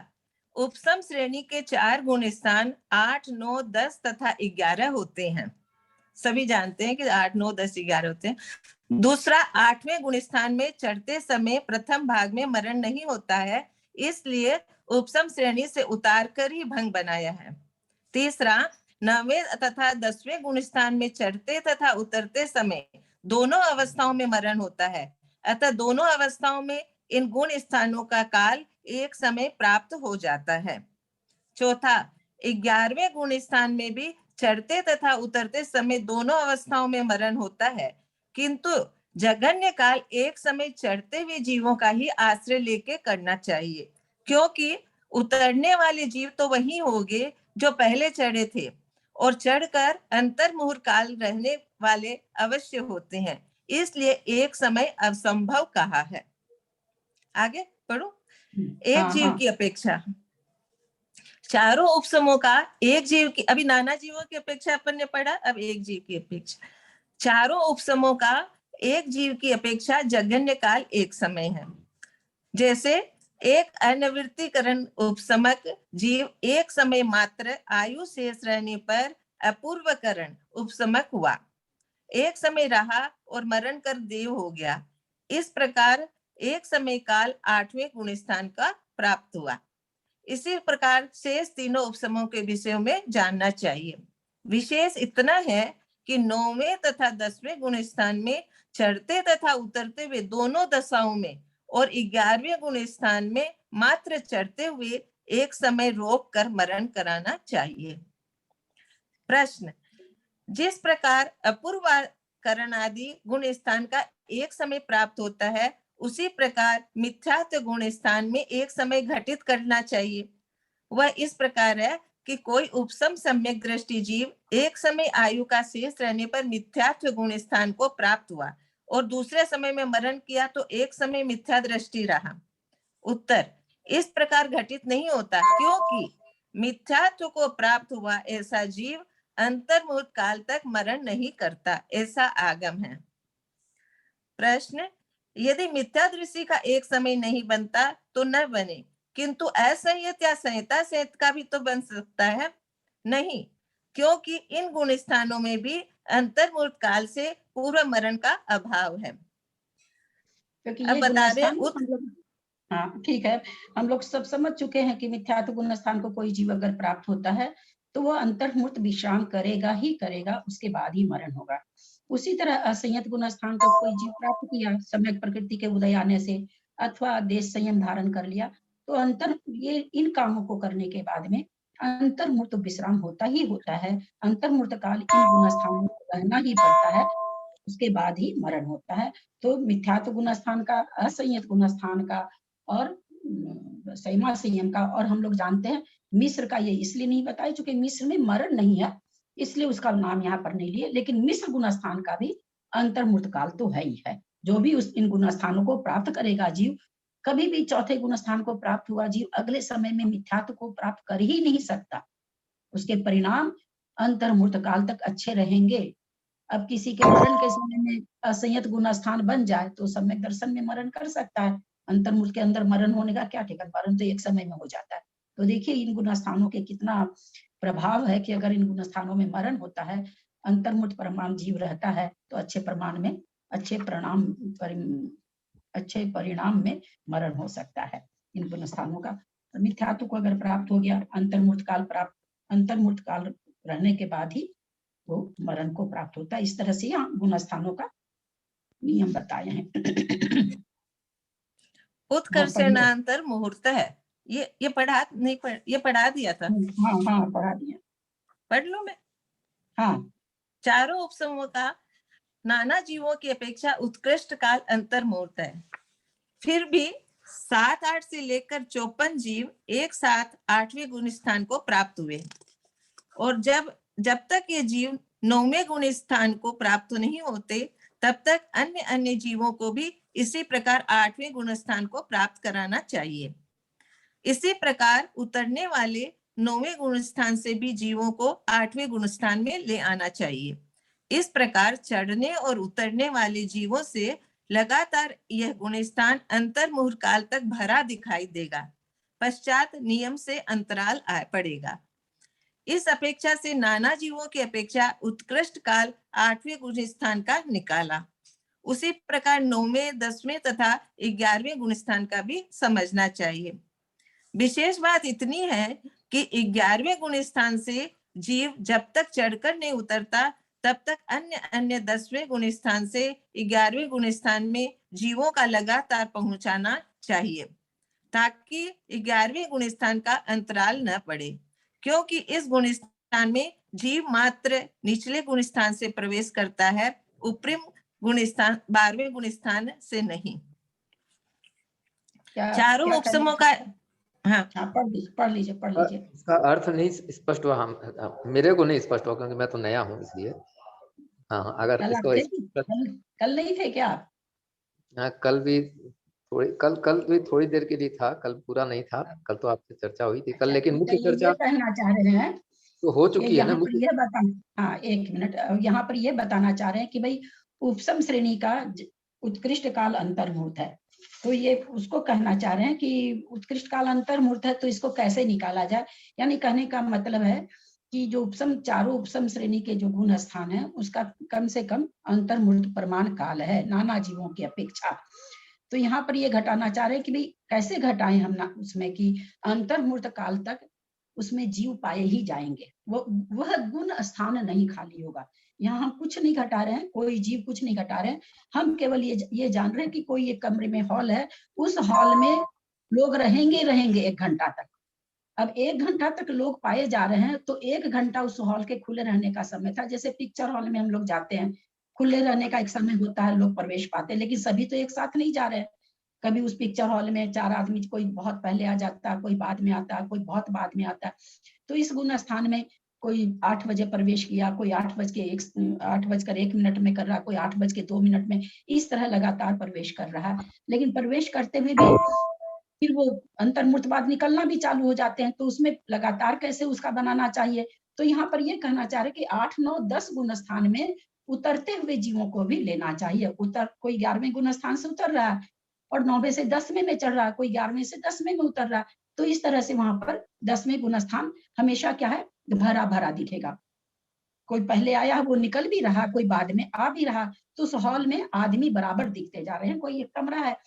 उपसम श्रेणी के 4 गुण स्थान 8 9 10 तथा 11 होते हैं। सभी जानते हैं कि 8 9 10 11 होते हैं। दूसरा, 8वें गुण स्थान में चढ़ते समय प्रथम भाग में मरण नहीं होता है, इसलिए उपसम श्रेणी से उतार कर ही भंग बनाया है। तीसरा, 9वें तथा 10वें गुण स्थान में चढ़ते तथा उतरते समय दोनों अवस्थाओं में मरण होता है, अतः दोनों अवस्थाओं में इन गुण स्थानों का काल एक समय प्राप्त हो जाता है। चौथा, 11वें गुण स्थान में भी चढ़ते तथा उतरते समय दोनों अवस्थाओं में मरण होता है, किंतु जघन्य काल एक समय चढ़ते हुए जीवों का ही आश्रय लेके करना चाहिए, क्योंकि उतरने वाले जीव तो वही होंगे जो पहले चढ़े थे और चढ़कर अंतर मुहूर्त काल रहने वाले अवश्य होते हैं, इसलिए एक समय असंभव कहा है। आगे पढ़ो। एक जीव की अपेक्षा, चारों उपसमों का एक जीव की, अभी नाना जीवों की अपेक्षा अपन ने पढ़ा, अब एक जीव की अपेक्षा। चारों उपसमों का एक जीव की अपेक्षा जघन्य काल एक समय है। जैसे एक अनिवृत्तिकरण उपसमक जीव एक समय मात्र आयु शेष रहने पर अपूर्वकरण उपसमक हुआ, एक समय रहा और मरण कर देव हो गया। इस प्रकार एक समय काल 8वें गुण स्थान का प्राप्त हुआ। इसी प्रकार शेष तीनों उपसमों के विषयों में जानना चाहिए। विशेष इतना है कि 9वें तथा 10वें गुण स्थान में चढ़ते तथा उतरते हुए दोनों दशाओं में और 11वें गुण स्थान में मात्र चढ़ते हुए एक समय रोक कर मरण कराना चाहिए। प्रश्न, जिस प्रकार अपूर्वकरण आदि गुण स्थान का एक समय प्राप्त होता है, उसी प्रकार मिथ्यात्व गुण स्थान में एक समय घटित करना चाहिए। वह इस प्रकार है कि कोई उपसम सम्यक दृष्टि जीव एक समय आयु का शेष रहने पर मिथ्यात्व गुण स्थान को प्राप्त हुआ और दूसरे समय में मरण किया तो एक समय मिथ्या दृष्टि रहा। उत्तर, इस प्रकार घटित नहीं होता, क्योंकि मिथ्यात्व को प्राप्त हुआ ऐसा जीव अंतर्मुहूर्त काल तक मरण नहीं करता, ऐसा आगम है। प्रश्न, यदि मिथ्या दृष्टि का एक समय नहीं बनता तो न बने, किंतु असंयत या संहिता सहित का भी तो बन सकता है। नहीं, क्योंकि इन गुण स्थानों में भी अंतर्मुहूर्त काल से पूर्व मरण का अभाव है। क्योंकि अब ये बता रहे हाँ ठीक है, हम लोग सब समझ चुके हैं कि मिथ्यात्व गुण स्थान को कोई जीव अगर प्राप्त होता है तो वो अंतर्मुक्त विश्राम करेगा ही करेगा, उसके बाद ही मरण होगा। उसी तरह असंयत गुण स्थान को कोई जीव प्राप्त किया सम्यक प्रकृति के उदय आने से, अथवा देश संयम धारण कर लिया, तो ये इन कामों को करने के बाद में अंतर्मुक्त विश्राम होता ही होता है। अंतर्मुक्त काल इन गुण स्थानों को रहना ही पड़ता है, उसके बाद ही मरण होता है। तो मिथ्यात्व गुण स्थान का, असंयत गुण स्थान का और संयमा संयम का, और हम लोग जानते हैं मिस्र का ये इसलिए नहीं बताया चूंकि मिस्र में मरण नहीं है, इसलिए उसका नाम यहाँ पर नहीं लिए, लेकिन मिस्र गुण स्थान का भी अंतर्मुक्त काल तो है ही है। जो भी उस इन गुण स्थानों को प्राप्त करेगा जीव, कभी भी चौथे गुण स्थान को प्राप्त हुआ जीव अगले समय में मिथ्यात्व को प्राप्त कर ही नहीं सकता। उसके परिणाम अंतर्मुक्त काल तक अच्छे रहेंगे। अब किसी के मरण के समय में असंयत गुण स्थान बन जाए तो सम्यक दर्शन में मरण कर सकता है। अंतर्मुक्त के अंदर मरण होने का क्या ठिकाना, मरण तो एक समय में हो जाता है। तो देखिए इन गुण स्थानों के कितना प्रभाव है कि अगर इन गुण स्थानों में मरण होता है, अंतर्मुक्त परमाणु जीव रहता है, तो अच्छे प्रमाण में अच्छे परिणाम में मरण हो सकता है इन गुण स्थानों का। मिथ्यात्व को अगर प्राप्त हो गया, अंतर्मुक्त काल रहने के बाद ही वो मरण को प्राप्त होता है। इस तरह से यहाँ गुण स्थानों का नियम बताए हैं। उत्कर्षणांतर मुहूर्त है, ये पढ़ा नहीं ये पढ़ा दिया था। हाँ पढ़ा दिया, पढ़ लो मैं। हाँ, चारों उपसमूह का नाना जीवों की अपेक्षा उत्कृष्ट काल अंतर मुहूर्त है। फिर भी 7-8 से लेकर 54 जीव एक साथ 8वें गुण स्थान को प्राप्त हुए, और जब तक ये जीव 9वें गुण स्थान को प्राप्त नहीं होते, तब तक अन्य जीवों को भी इसी प्रकार 8वें गुण स्थान को प्राप्त कराना चाहिए। इसी प्रकार उतरने वाले 9वें गुण स्थान से भी जीवों को 8वें गुण स्थान में ले आना चाहिए। इस प्रकार चढ़ने और उतरने वाले जीवों से लगातार यह गुण स्थान अंतर्मुहूर्त काल तक भरा दिखाई देगा। पश्चात नियम से अंतराल पड़ेगा। इस अपेक्षा से नाना जीवों की अपेक्षा उत्कृष्ट काल 8वें गुण स्थान का निकाला। उसी प्रकार 9वें, 10वें तथा 11वें गुण स्थान का भी समझना चाहिए। विशेष बात इतनी है कि 11वें गुण स्थान से जीव जब तक चढ़कर नहीं उतरता, तब तक अन्य 10वें गुण स्थान से 11वें गुण स्थान में जीवों का लगातार पहुंचाना चाहिए, ताकि 11वें गुण स्थान का अंतराल न पड़े, क्योंकि इस गुण स्थान में जीव मात्र निचले गुण स्थान से प्रवेश करता है, उपरिम गुण स्थान 12वें गुण स्थान से नहीं। चारों उपसमों का पढ़ लीजिए। इसका अर्थ नहीं स्पष्ट हुआ, मेरे को नहीं स्पष्ट हुआ क्योंकि मैं तो नया हूँ, इसलिए। हाँ, अगर इसको कल नहीं थे क्या? हाँ, कल भी थोड़ी देर के लिए था, कल पूरा नहीं था। कल तो आपसे चर्चा हुई थी कल, लेकिन मुख्य चर्चा कहना चाह रहे हैं तो हो चुकी है ना। हाँ, एक मिनट, यहाँ पर ये बताना चाह रहे हैं कि भाई उपसम श्रेणी का उत्कृष्ट काल अंतर्मुहूर्त है, तो ये उसको कहना चाह रहे हैं कि उत्कृष्ट काल अंतर्मुहूर्त है, तो इसको कैसे निकाला जाए। यानी कहने का मतलब है कि जो चारों उपसम श्रेणी के जो गुण स्थान है, उसका कम से कम अंतर्मुहूर्त प्रमाण काल है नाना जीवों की अपेक्षा। तो यहाँ पर ये घटाना चाह रहे हैं कि भाई कैसे घटाएं हम ना उसमें कि अंतर्मुहूर्त काल तक उसमें जीव पाए ही जाएंगे, वह गुण स्थान नहीं खाली होगा। यहाँ हम कुछ नहीं घटा रहे हैं, कोई जीव कुछ नहीं घटा रहे हैं, हम केवल ये जान रहे हैं कि कोई एक कमरे में हॉल है, उस हॉल में लोग रहेंगे 1 घंटा तक। अब 1 घंटा तक लोग पाए जा रहे हैं, तो 1 घंटा उस हॉल के खुले रहने का समय था। जैसे पिक्चर हॉल में हम लोग जाते हैं, खुले रहने का एक समय होता है, लोग प्रवेश पाते हैं, लेकिन सभी तो एक साथ नहीं जा रहे हैं। कभी उस पिक्चर हॉल में 4 आदमी, कोई बहुत पहले आ जाता है, कोई बाद में आता है, कोई बहुत बाद में आता है। तो इस गुण स्थान में कोई 8 बजे प्रवेश किया, कोई 8:01 में कर रहा, कोई 8:02 में, इस तरह लगातार प्रवेश कर रहा है। लेकिन प्रवेश करते हुए भी फिर वो अंतर्मुहूर्त बाद निकलना भी चालू हो जाते हैं, तो उसमें लगातार कैसे उसका बनाना चाहिए। तो यहाँ पर ये कहना चाह रहे कि 8, 9, 10 गुण स्थान में उतरते हुए जीवों को भी लेना चाहिए। कोई 11वें गुण स्थान से उतर रहा है और 9वें से 10वें में चढ़ रहा है, कोई 11वें से 10वें में उतर रहा है, तो इस तरह से वहां पर 10वें गुण स्थान हमेशा क्या है, भरा भरा दिखेगा। कोई पहले आया वो निकल भी रहा, कोई बाद में आ भी रहा, तो उस हॉल में आदमी बराबर दिखते जा रहे हैं। कोई एक कमरा है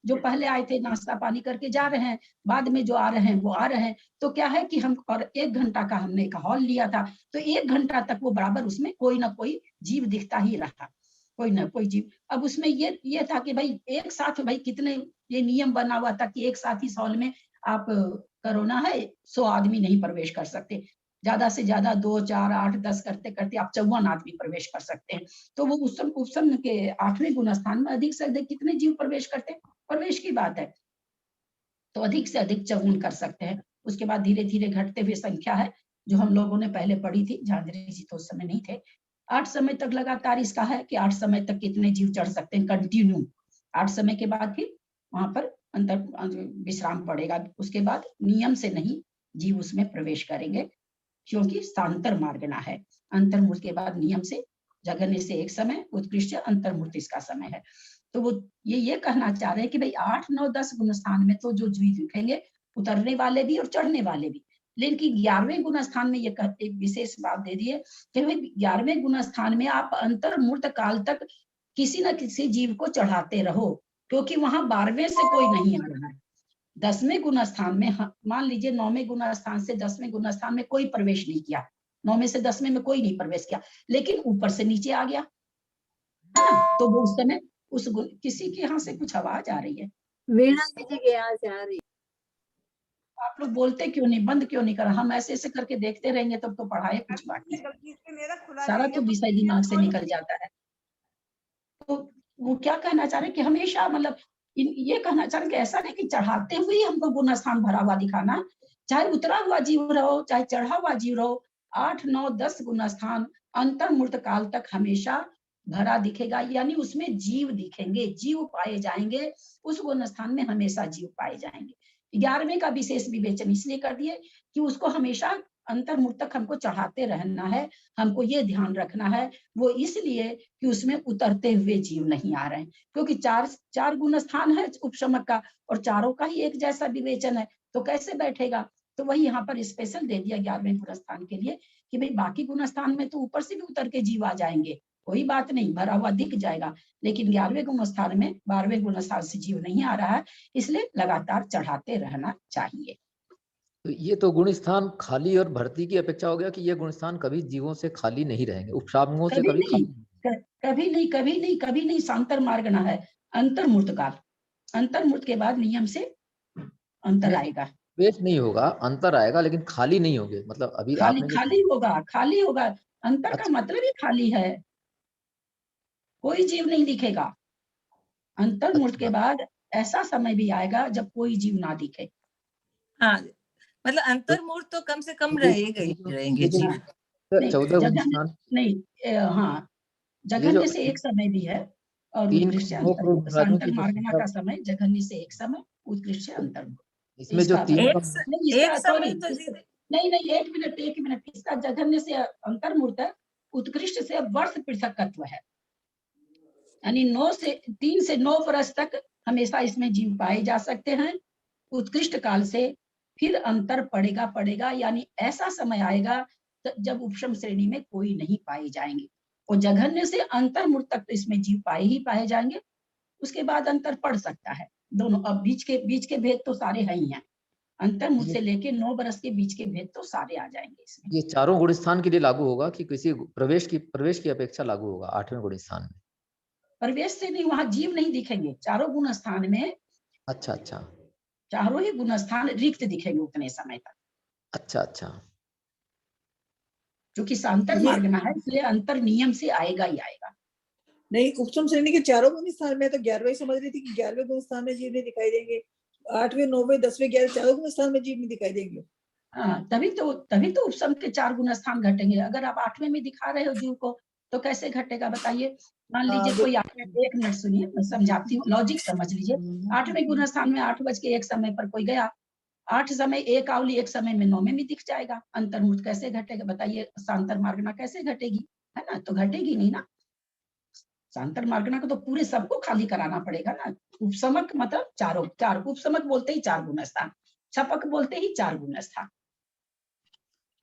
जो पहले आए थे नाश्ता पानी करके जा रहे हैं, बाद में जो आ रहे हैं वो आ रहे हैं। तो क्या है कि हम और 1 घंटा का हमने एक हॉल लिया था, तो 1 घंटा तक वो बराबर उसमें कोई ना कोई जीव दिखता ही रहा, कोई ना कोई जीव। अब उसमें ये था कि भाई एक साथ भाई कितने, ये नियम बना हुआ था कि एक साथ इस हॉल में आप कोरोना है 100 आदमी नहीं प्रवेश कर सकते, ज्यादा से ज्यादा 2, 4, 8, 10 करते करते आप 54 आदमी प्रवेश कर सकते हैं। तो वो उपसम के 8वें गुणस्थान में अधिक से अधिक कितने जीव प्रवेश करते हैं, प्रवेश की बात है, तो अधिक से अधिक 54 कर सकते हैं। उसके बाद धीरे धीरे घटते हुए संख्या है जो हम लोगों ने पहले पढ़ी थी, झांझरी जी तो उस समय नहीं थे। 8 समय तक लगातार इसका है कि 8 समय तक कितने जीव चढ़ सकते हैं कंटिन्यू। 8 समय के बाद फिर वहां पर अंतर विश्राम पड़ेगा, उसके बाद नियम से नहीं जीव उसमें प्रवेश करेंगे, क्योंकि सांतर मार्गना है। अंतर्मुख के बाद नियम से, जघन्य से एक समय, उत्कृष्ट अंतर्मुख इसका समय है। तो वो ये कहना चाह रहे हैं कि भाई 8, 9, 10 गुणस्थान में तो जो जीव दिखेंगे, उतरने वाले भी और चढ़ने वाले भी, लेकिन 11वें गुणस्थान में ये कहते विशेष बात दे दिए कि भाई 11वें गुणस्थान में आप अंतर्मूर्त काल तक किसी न किसी जीव को चढ़ाते रहो, क्योंकि वहां 12वें से कोई नहीं आ रहा है। 10वें गुणस्थान में मान लीजिए 9वें गुणस्थान से 10वें गुणस्थान में कोई प्रवेश नहीं किया, 9वें से 10वें में कोई नहीं प्रवेश किया, लेकिन ऊपर से नीचे आ गया, है ना? तो वो उस समय उस किसी के यहाँ से कुछ आवाज आ रही है, वीणा दीदी के यहाँ से आ रही। आप लोग बोलते क्यों नहीं, बंद क्यों नहीं करा? हम ऐसे ऐसे करके देखते रहेंगे तब तो पढ़ाई कुछ बाकी है, सारा तो विषय दिमाग से निकल जाता है। तो वो क्या कहना चाह रहे कि हमेशा मतलब ये कहना चाह रहे कि ऐसा नहीं कि चढ़ाते हुए हमको गुणस्थान भरा हुआ दिखाना, चाहे उतरा हुआ जीव रहो चाहे चढ़ा हुआ जीव रहो, 8, 9, 10 गुणस्थान अंतर्मूर्त काल तक हमेशा भरा दिखेगा, यानी उसमें जीव दिखेंगे, जीव पाए जाएंगे, उस गुणस्थान में हमेशा जीव पाए जाएंगे। 11वें का विशेष विवेचन इसलिए कर दिए कि उसको हमेशा अंतर्मूर्त तक हमको चढ़ाते रहना है, हमको ये ध्यान रखना है, वो इसलिए कि उसमें उतरते हुए जीव नहीं आ रहे हैं, क्योंकि चार गुणस्थान है उपशमक का और चारों का ही एक जैसा विवेचन है, तो कैसे बैठेगा? तो वही यहाँ पर स्पेशल दे दिया 11वें गुणस्थान के लिए कि भाई बाकी गुणस्थान में तो ऊपर से भी उतर के जीव आ जाएंगे, कोई बात नहीं, भरा हुआ दिख जाएगा, लेकिन 11वें गुणस्थान में 12वें गुणस्थान से जीव नहीं आ रहा है, इसलिए लगातार चढ़ाते रहना चाहिए। तो ये तो गुणस्थान खाली और भर्ती की अपेक्षा हो गया कि ये गुणस्थान कभी जीवों से खाली नहीं रहेंगे, उपशामकों से कभी कभी नहीं सांतर मार्गना है, अंतर्मूर्त काल, अंतर्मूर्त के बाद नियम से अंतर आएगा, वेश नहीं होगा, अंतर आएगा, लेकिन खाली नहीं होंगे। मतलब अभी खाली होगा, अंतर का मतलब ही खाली है, कोई जीव नहीं दिखेगा। अंतर्मूर्त के बाद ऐसा समय भी आएगा जब कोई जीव ना दिखे। हाँ, मतलब अंतर्मूर्त तो कम से कम रहेंगे जीव। 14 गुणस्थान नहीं, हाँ, जघन्य से एक समय भी है और उत्कृष्ट अंतर मार्गना का समय, जघन्य से एक समय, उत्कृष्ट अंतर्मूर्त। इसमें जो एक समय तो नहीं, एक मिनट, इसका जघन्य से अंतर्मूर्त है, उत्कृष्ट से वर्ष पृथकत्व है, यानी 3 से 9 वर्ष तक हमेशा इसमें जीव पाए जा सकते हैं। उत्कृष्ट काल से फिर अंतर पड़ेगा, यानी ऐसा समय आएगा जब उपशम श्रेणी में कोई नहीं पाए जाएंगे, और जघन्य से अंतर्मूर्त तक तो इसमें जीव पाए जाएंगे, उसके बाद अंतर पड़ सकता है दोनों। अब बीच के भेद तो सारे है ही हैं, अंतर्मूर्त से लेके 9 वर्ष के बीच के भेद तो सारे आ जाएंगे इसमें। ये चारों गुणस्थान के लिए लागू होगा कि किसी प्रवेश की अपेक्षा लागू होगा 8वें गुणस्थान में? प्रवेश से नहीं, वहां जीव नहीं दिखेंगे चारों गुणस्थान में। अच्छा, चारों ही गुणस्थान रिक्त दिखेंगे उतने समय तक। अच्छा, क्योंकि सांतर मार्गना है, इसलिए अंतर नियम से आएगा ही आएगा। नहीं, उपशम श्रेणी के चारों गुणस्थान में तो 11वें समझ रही थी कि 11वें गुणस्थान में जीव नहीं दिखाई देंगे, 8वें, 9वें, 10वें, 11वें चारों गुणस्थान में जीव नहीं दिखाई देंगे। हाँ, तभी तो उपशम के 4 गुणस्थान घटेंगे। अगर आप 8वें में दिखा रहे हो जीव को तो कैसे घटेगा बताइए? मान लीजिए कोई 1 मिनट सुनिए, मैं समझाती हूँ, लॉजिक समझ लीजिए। 8वें गुणस्थान में 8:01 समय पर कोई गया, 8 समय 1 आवली 1 समय में 9वें में दिख जाएगा, अंतर्मूर्त कैसे घटेगा बताइए? सांतर मार्गना कैसे घटेगी, है ना? तो घटेगी नहीं ना। सांतर मार्गना को तो पूरे सबको खाली कराना पड़ेगा ना। उपसमक मतलब चार उपसमक बोलते ही 4 गुणस्थान, छपक बोलते ही 4 गुणस्थान।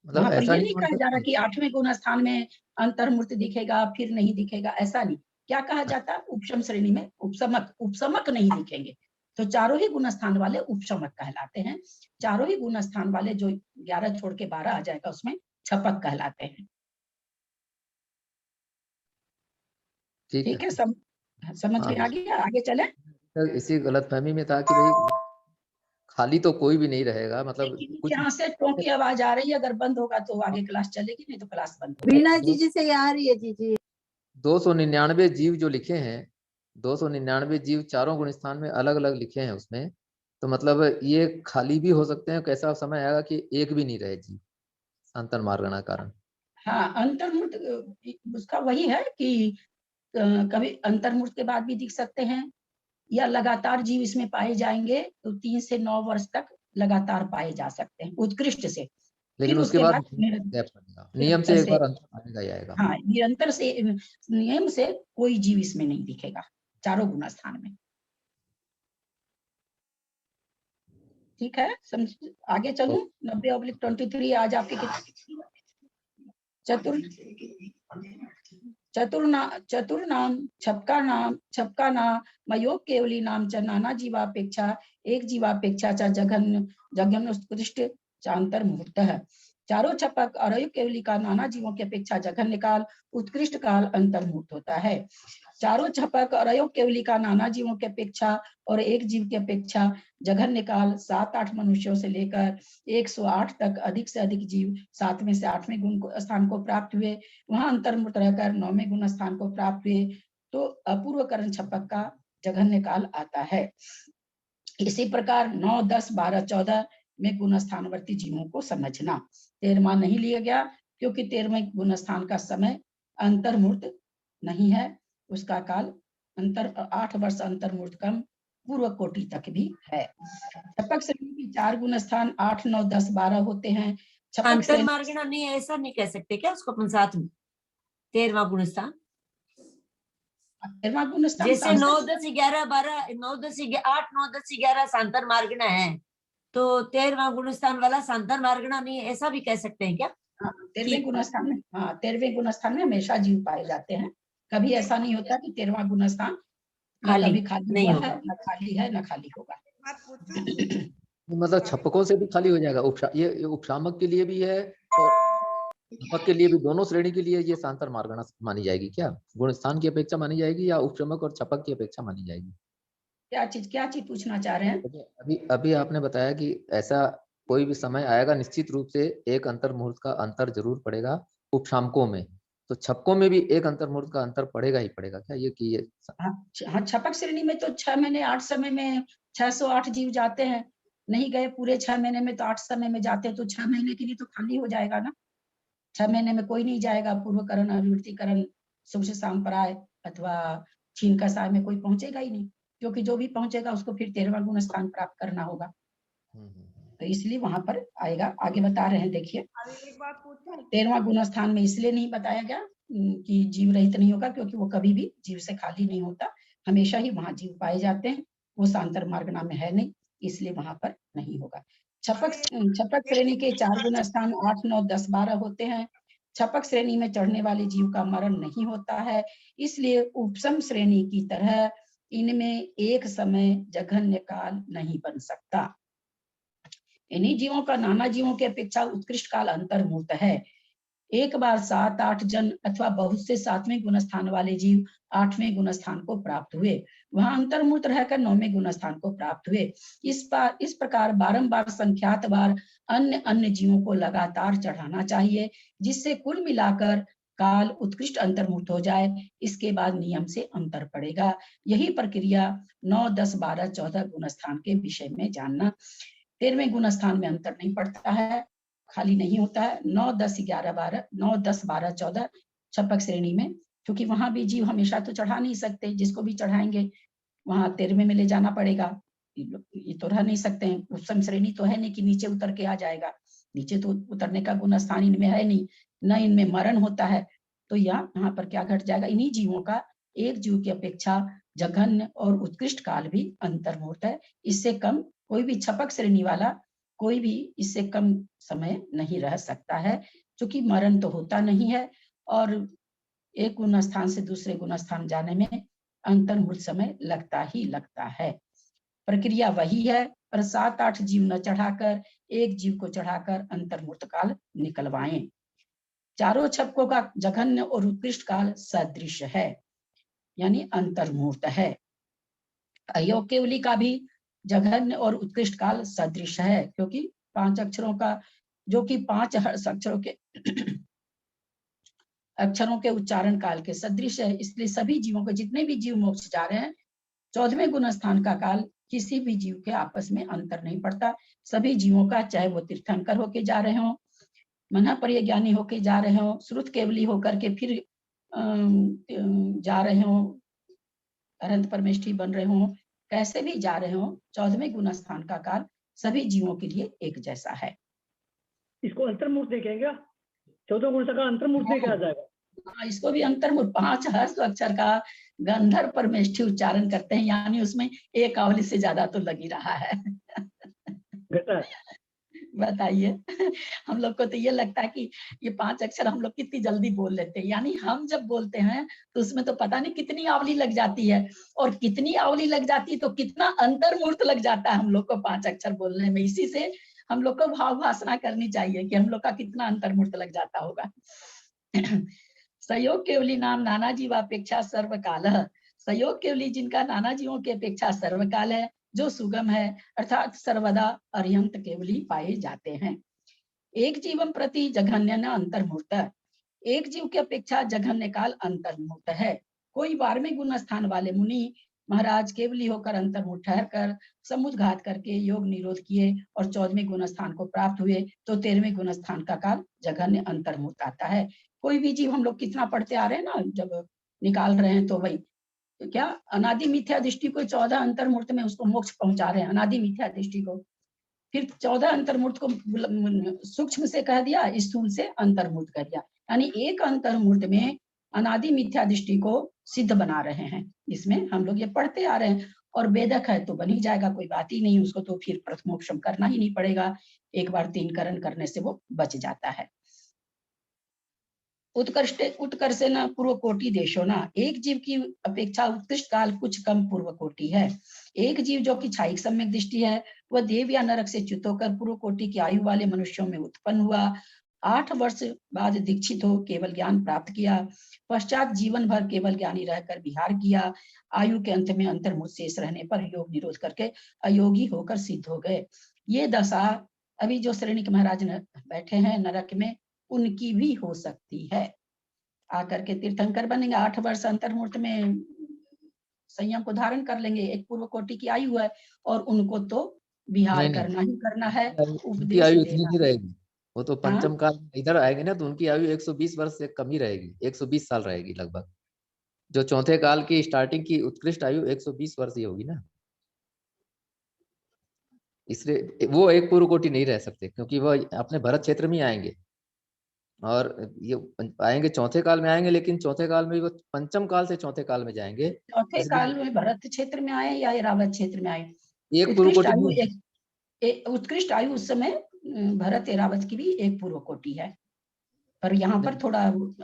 मतलब पर ऐसा ये नहीं कहा जा रहा कि 8वें गुणस्थान में अंतर्मूर्त दिखेगा फिर नहीं दिखेगा, ऐसा नहीं। क्या कहा जाता है? उपशम श्रेणी में उपसमक नहीं दिखेंगे, तो चारों ही गुण स्थान वाले उपशमक कहलाते हैं। चारों ही गुण स्थान वाले जो 11 छोड़ के 12 आ जाएगा उसमें छपक कहलाते हैं। ठीक है, समझ में आ गया? आगे चले। इसी गलतफहमी में था कि भाई खाली तो कोई भी नहीं रहेगा, मतलब कुछ यहाँ से टों की आवाज आ रही है, अगर बंद होगा तो आगे क्लास चलेगी, नहीं तो क्लास बंद होगी। वीणा जी से आ रही है जी। 299 जीव जो लिखे हैं, 299 जीव चारों गुण स्थान में अलग अलग लिखे हैं उसमें, तो मतलब ये खाली भी हो सकते हैं। कैसा समय आएगा कि एक भी नहीं रहे जीव अंतर मार्गणा कारण। हाँ, अंतर्मुक्त उसका वही है कि कभी अंतर्मुक्त के बाद भी दिख सकते हैं, या लगातार जीव इसमें पाए जाएंगे तो 3 से 9 वर्ष तक लगातार पाए जा सकते हैं उत्कृष्ट से। लेकिन फिर उसके बाद गैप पड़ेगा, नियम से एक बार अंतर आएगा ही आएगा। हाँ, निरंतर से नियम से कोई जीव इसमें नहीं दिखेगा चारों गुण स्थान में। ठीक है, समझ? आगे चलूं। 90/23 आज आपके चतुर्नाम छपका नाम मयोग केवली नाम च नाना जीवापेक्षा एक जीवापेक्षा च जघन्य उत्कृष्ट चांतर मुहूर्त है। चारों छपक और अयोग केवली का नाना जीवों की अपेक्षा जघन्य काल उत्कृष्ट काल अंतर मुहूर्त होता है। चारों छपक और अयोग केवली का नाना जीवों की अपेक्षा और एक जीव की अपेक्षा जघन्य काल 7-8 मनुष्यों से लेकर 108 तक अधिक से अधिक जीव 7वें से 8वें गुण स्थान को प्राप्त हुए, वहां अंतर्मुक्त रहकर 9वें गुण स्थान को प्राप्त हुए, तो अपूर्व करण छपक का जघन्य काल आता है। इसी प्रकार 9, 10, 12, 14 में गुण स्थानवर्ती जीवों को समझना। 13वां नहीं लिया गया क्योंकि 13वें गुण स्थान का समय अंतर्मुक्त नहीं है, उसका काल 8 वर्ष अंतर्मुक्त कम पूर्व कोटि तक भी है। छपक श्रेणी की 4 गुण स्थान 8, 9, 10, 12 होते हैं। अंतर मार्गणा नहीं, ऐसा नहीं कह सकते क्या उसको अपन साथ में? 13वां गुण स्थान, 13वां गुण स्थान जैसे 9, 10, 11, 12, 9, 10, 8, 9, 10, 11 सांतर मार्गणा है, तो 13वां गुण स्थान वाला सांतर मार्गणा नहीं है, ऐसा भी कह सकते हैं क्या? 13वें गुण स्थान में, हाँ 13वें गुण स्थान में हमेशा जीव पाए जाते हैं। कभी ऐसा नहीं होता कि 13वां गुण स्थान कभी खाली नहीं है, न खाली है न खाली होगा। मतलब छपकों से भी खाली हो जाएगा। ये उपशामक के लिए भी है और छपक के लिए भी, दोनों श्रेणी के लिए ये सांतर मार्गणा मानी जाएगी क्या? गुण स्थान की अपेक्षा मानी जाएगी या उपशमक और छपक की अपेक्षा मानी जाएगी? क्या चीज पूछना चाह रहे हैं? अभी आपने बताया कि ऐसा कोई भी समय आएगा निश्चित रूप से एक अंतर मुहूर्त का अंतर जरूर पड़ेगा उपशामकों में, तो छपकों में भी एक अंतर मुहूर्त का अंतर पड़ेगा ही पड़ेगा क्या? ये हाँ, छपक श्रेणी में तो 6 महीने 8 समय में 608 जीव जाते हैं। नहीं गए पूरे 6 महीने में तो 8 समय में जाते हैं, तो 6 महीने के लिए तो खाली हो जाएगा ना। 6 महीने में कोई नहीं जाएगा। पूर्वकरण, अनुवृत्तिकरण, शुभ से सांपराय अथवा छीन का साय में कोई पहुंचेगा ही नहीं, क्योंकि जो भी पहुंचेगा उसको फिर 13वां गुण स्थान प्राप्त करना होगा, तो इसलिए वहां पर आएगा। आगे बता रहे हैं, देखिए 13वां गुण स्थान में इसलिए नहीं बताया गया कि जीव रहित नहीं होगा, क्योंकि वो कभी भी जीव से खाली नहीं होता, हमेशा ही वहां जीव पाए जाते हैं। वो सांतर मार्गणा में है नहीं, इसलिए वहां पर नहीं होगा। छपक श्रेणी के 4 गुण स्थान 8, 9, 10, 12 होते हैं। छपक श्रेणी में चढ़ने वाले जीव का मरण नहीं होता है, इसलिए उपशम श्रेणी की तरह इनमें एक समय जघन्य काल नहीं बन सकता। इन्हीं जीवों का नाना जीवों की अपेक्षा उत्कृष्ट काल अंतर्मुहूर्त है। एक बार 7-8 जन अथवा बहुत से 7वें गुण स्थान वाले जीव 8वें गुण स्थान को प्राप्त हुए, वहां अंतर्मुहूर्त रहकर 9वें गुण स्थान को प्राप्त हुए। इस प्रकार बारंबार संख्यात बार अन्य जीवों को लगातार चढ़ाना चाहिए, जिससे कुल मिलाकर काल उत्कृष्ट अंतर्मुहूर्त हो जाए। इसके बाद नियम से अंतर पड़ेगा। यही प्रक्रिया 9, 10, 12, 14 गुण स्थान के विषय में जानना। 13वें गुण स्थान में अंतर नहीं पड़ता है, खाली नहीं होता है। 9, 10, 11, 12, 9, 10, 12, 14 छपक श्रेणी में, क्योंकि वहां भी जीव हमेशा तो चढ़ा नहीं सकते, जिसको भी चढ़ाएंगे वहां 13वें में ले जाना पड़ेगा। ये तो रह नहीं सकते हैं। उपशम श्रेणी तो है नहीं कि नीचे उतर के आ जाएगा, नीचे तो उतरने का गुण स्थान इनमें है नहीं, न इनमें मरण होता है। तो यहाँ पर क्या घट जाएगा? इन्हीं जीवों का एक जीव की अपेक्षा जघन्य और उत्कृष्ट काल भी अंतर्मुहूर्त है। इससे कम कोई भी छपक श्रेणी वाला कोई भी इससे कम समय नहीं रह सकता है, क्योंकि मरण तो होता नहीं है और एक गुण स्थान से दूसरे गुण स्थान जाने में अंतर्मुहूर्त समय लगता ही लगता है। प्रक्रिया वही है, पर 7-8 जीव न चढ़ाकर एक जीव को चढ़ाकर अंतर्मूर्त काल निकलवाएं। चारों छपकों का जघन्य और उत्कृष्ट काल सदृश है, यानी अंतर्मूर्त है। अयोग केवली का भी जघन्य और उत्कृष्ट काल सदृश है, क्योंकि 5 अक्षरों का, जो कि 5 अक्षरों के उच्चारण काल के सदृश है। इसलिए सभी जीवों को, जितने भी जीव मोक्ष जा रहे हैं, 14वें गुण स्थान का काल किसी भी जीव के आपस में अंतर नहीं पड़ता। सभी जीवों का, चाहे वो तीर्थंकर होके जा रहे हो, मना परिज्ञानी होके जा रहे हो, श्रुत केवली होकर के फिर जा रहे हो, अनंत परमेष्ठी बन रहे हो, कैसे भी जा रहे हो, 14वें गुण स्थान का काल सभी जीवों के लिए एक जैसा है। इसको अंतर्मूर्त देखेंगे क्या? 14 गुण का अंतर्मूर्त देखा जाएगा। हाँ, इसको भी अंतर्मूर्त, 5 हर्ष अक्षर का गंधर्व परमेष्ठी उच्चारण करते हैं, यानी उसमें एक आवली से ज्यादा तो लग ही रहा है। बताइए, हम लोग को तो ये लगता है कि ये 5 अक्षर हम लोग कितनी जल्दी बोल लेते हैं, यानी हम जब बोलते हैं तो उसमें तो पता नहीं कितनी आवली लग जाती है, और कितनी आवली लग जाती है तो कितना अंतर्मूर्त लग जाता है हम लोग को 5 अक्षर बोलने में। इसी से हम लोग को भाव भाषणा करनी चाहिए कि हम लोग का कितना अंतर्मूर्त लग जाता होगा। सहयोग केवली नाम नाना जीवापेक्षा सर्वकाल, सहयोग केवली जिनका नाना जीवों की अपेक्षा सर्वकाल है, जो सुगम है, अर्थात सर्वदा अर्यंत केवली पाए जाते हैं। एक जीवन प्रति जघन्य न अंतर्मूर्त, एक जीव की अपेक्षा जघन्य काल अंतर्मूर्त है। कोई 12वें गुण स्थान वाले मुनि महाराज केवली होकर अंतर्मूर्त ठहर कर समुद्र घात करके योग निरोध किए और 14वें गुण स्थान को प्राप्त हुए, तो 13वें गुण स्थान का काल जघन्य अंतर्मूर्त आता है। कोई भी जीव, हम लोग कितना पढ़ते आ रहे हैं ना, जब निकाल रहे हैं तो भाई क्या अनादि मिथ्या दृष्टि को 14 अंतर्मूर्त में उसको मोक्ष पहुंचा रहे हैं, अनादि मिथ्या दृष्टि को। फिर 14 अंतर्मूर्त को सूक्ष्म से कह दिया, स्थूल से अंतर्मूर्त कह दिया, यानी एक अंतर्मूर्त में अनादि मिथ्या दृष्टि को सिद्ध बना रहे हैं। इसमें हम लोग ये पढ़ते आ रहे हैं, और वेदक है तो बन ही जाएगा, कोई बात ही नहीं, उसको तो फिर प्रथमोक्षम करना ही नहीं पड़ेगा, एक बार 3 करण करने से वो बच जाता है। उत्कर्ष न पूर्व कोटि देशो ना, एक जीव की अपेक्षा उत्कृष्ट काल कुछ कम पूर्व कोटि है। एक जीव जो कि क्षायिक सम्यक दृष्टि है, वह देव या नरक से च्युत होकर पूर्व कोटि की आयु वाले मनुष्यों में उत्पन्न हुआ, 8 वर्ष बाद दीक्षित हो केवल ज्ञान प्राप्त किया, पश्चात जीवन भर केवल ज्ञानी रहकर विहार किया, आयु के अंत में अंतर्मुख शेष रहने पर योग निरोध करके अयोगी होकर सिद्ध हो गए। ये दशा अभी जो श्रेणिक महाराज बैठे हैं नरक में, उनकी भी हो सकती है। आकर के तीर्थंकर बनेंगे, 8 वर्ष अंतर्मूर्त में संयम को धारण कर लेंगे, एक पूर्व कोटि की आयु है, और उनको तो विहार करना ही करना है, उनकी आयु इतनी नहीं रहेगी, वो तो पंचम काल इधर आएगी ना, तो उनकी आयु 120 वर्ष से कम ही रहेगी, 120 साल रहेगी लगभग। जो चौथे काल की स्टार्टिंग की उत्कृष्ट आयु 120 वर्ष ही होगी ना, इसलिए वो एक पूर्व कोटि नहीं रह सकते, क्योंकि वो अपने भरत क्षेत्र में आएंगे, और ये आएंगे चौथे काल में आएंगे, लेकिन चौथे काल में वो पंचम काल से चौथे काल में जाएंगे। चौथे काल में भरत क्षेत्र में आए या ऐरावत क्षेत्र में आए, एक पूर्व कोटि, उत्कृष्ट आयु उस समय भरत ऐरावत की भी एक पूर्व कोटि है, पर यहाँ पर थोड़ा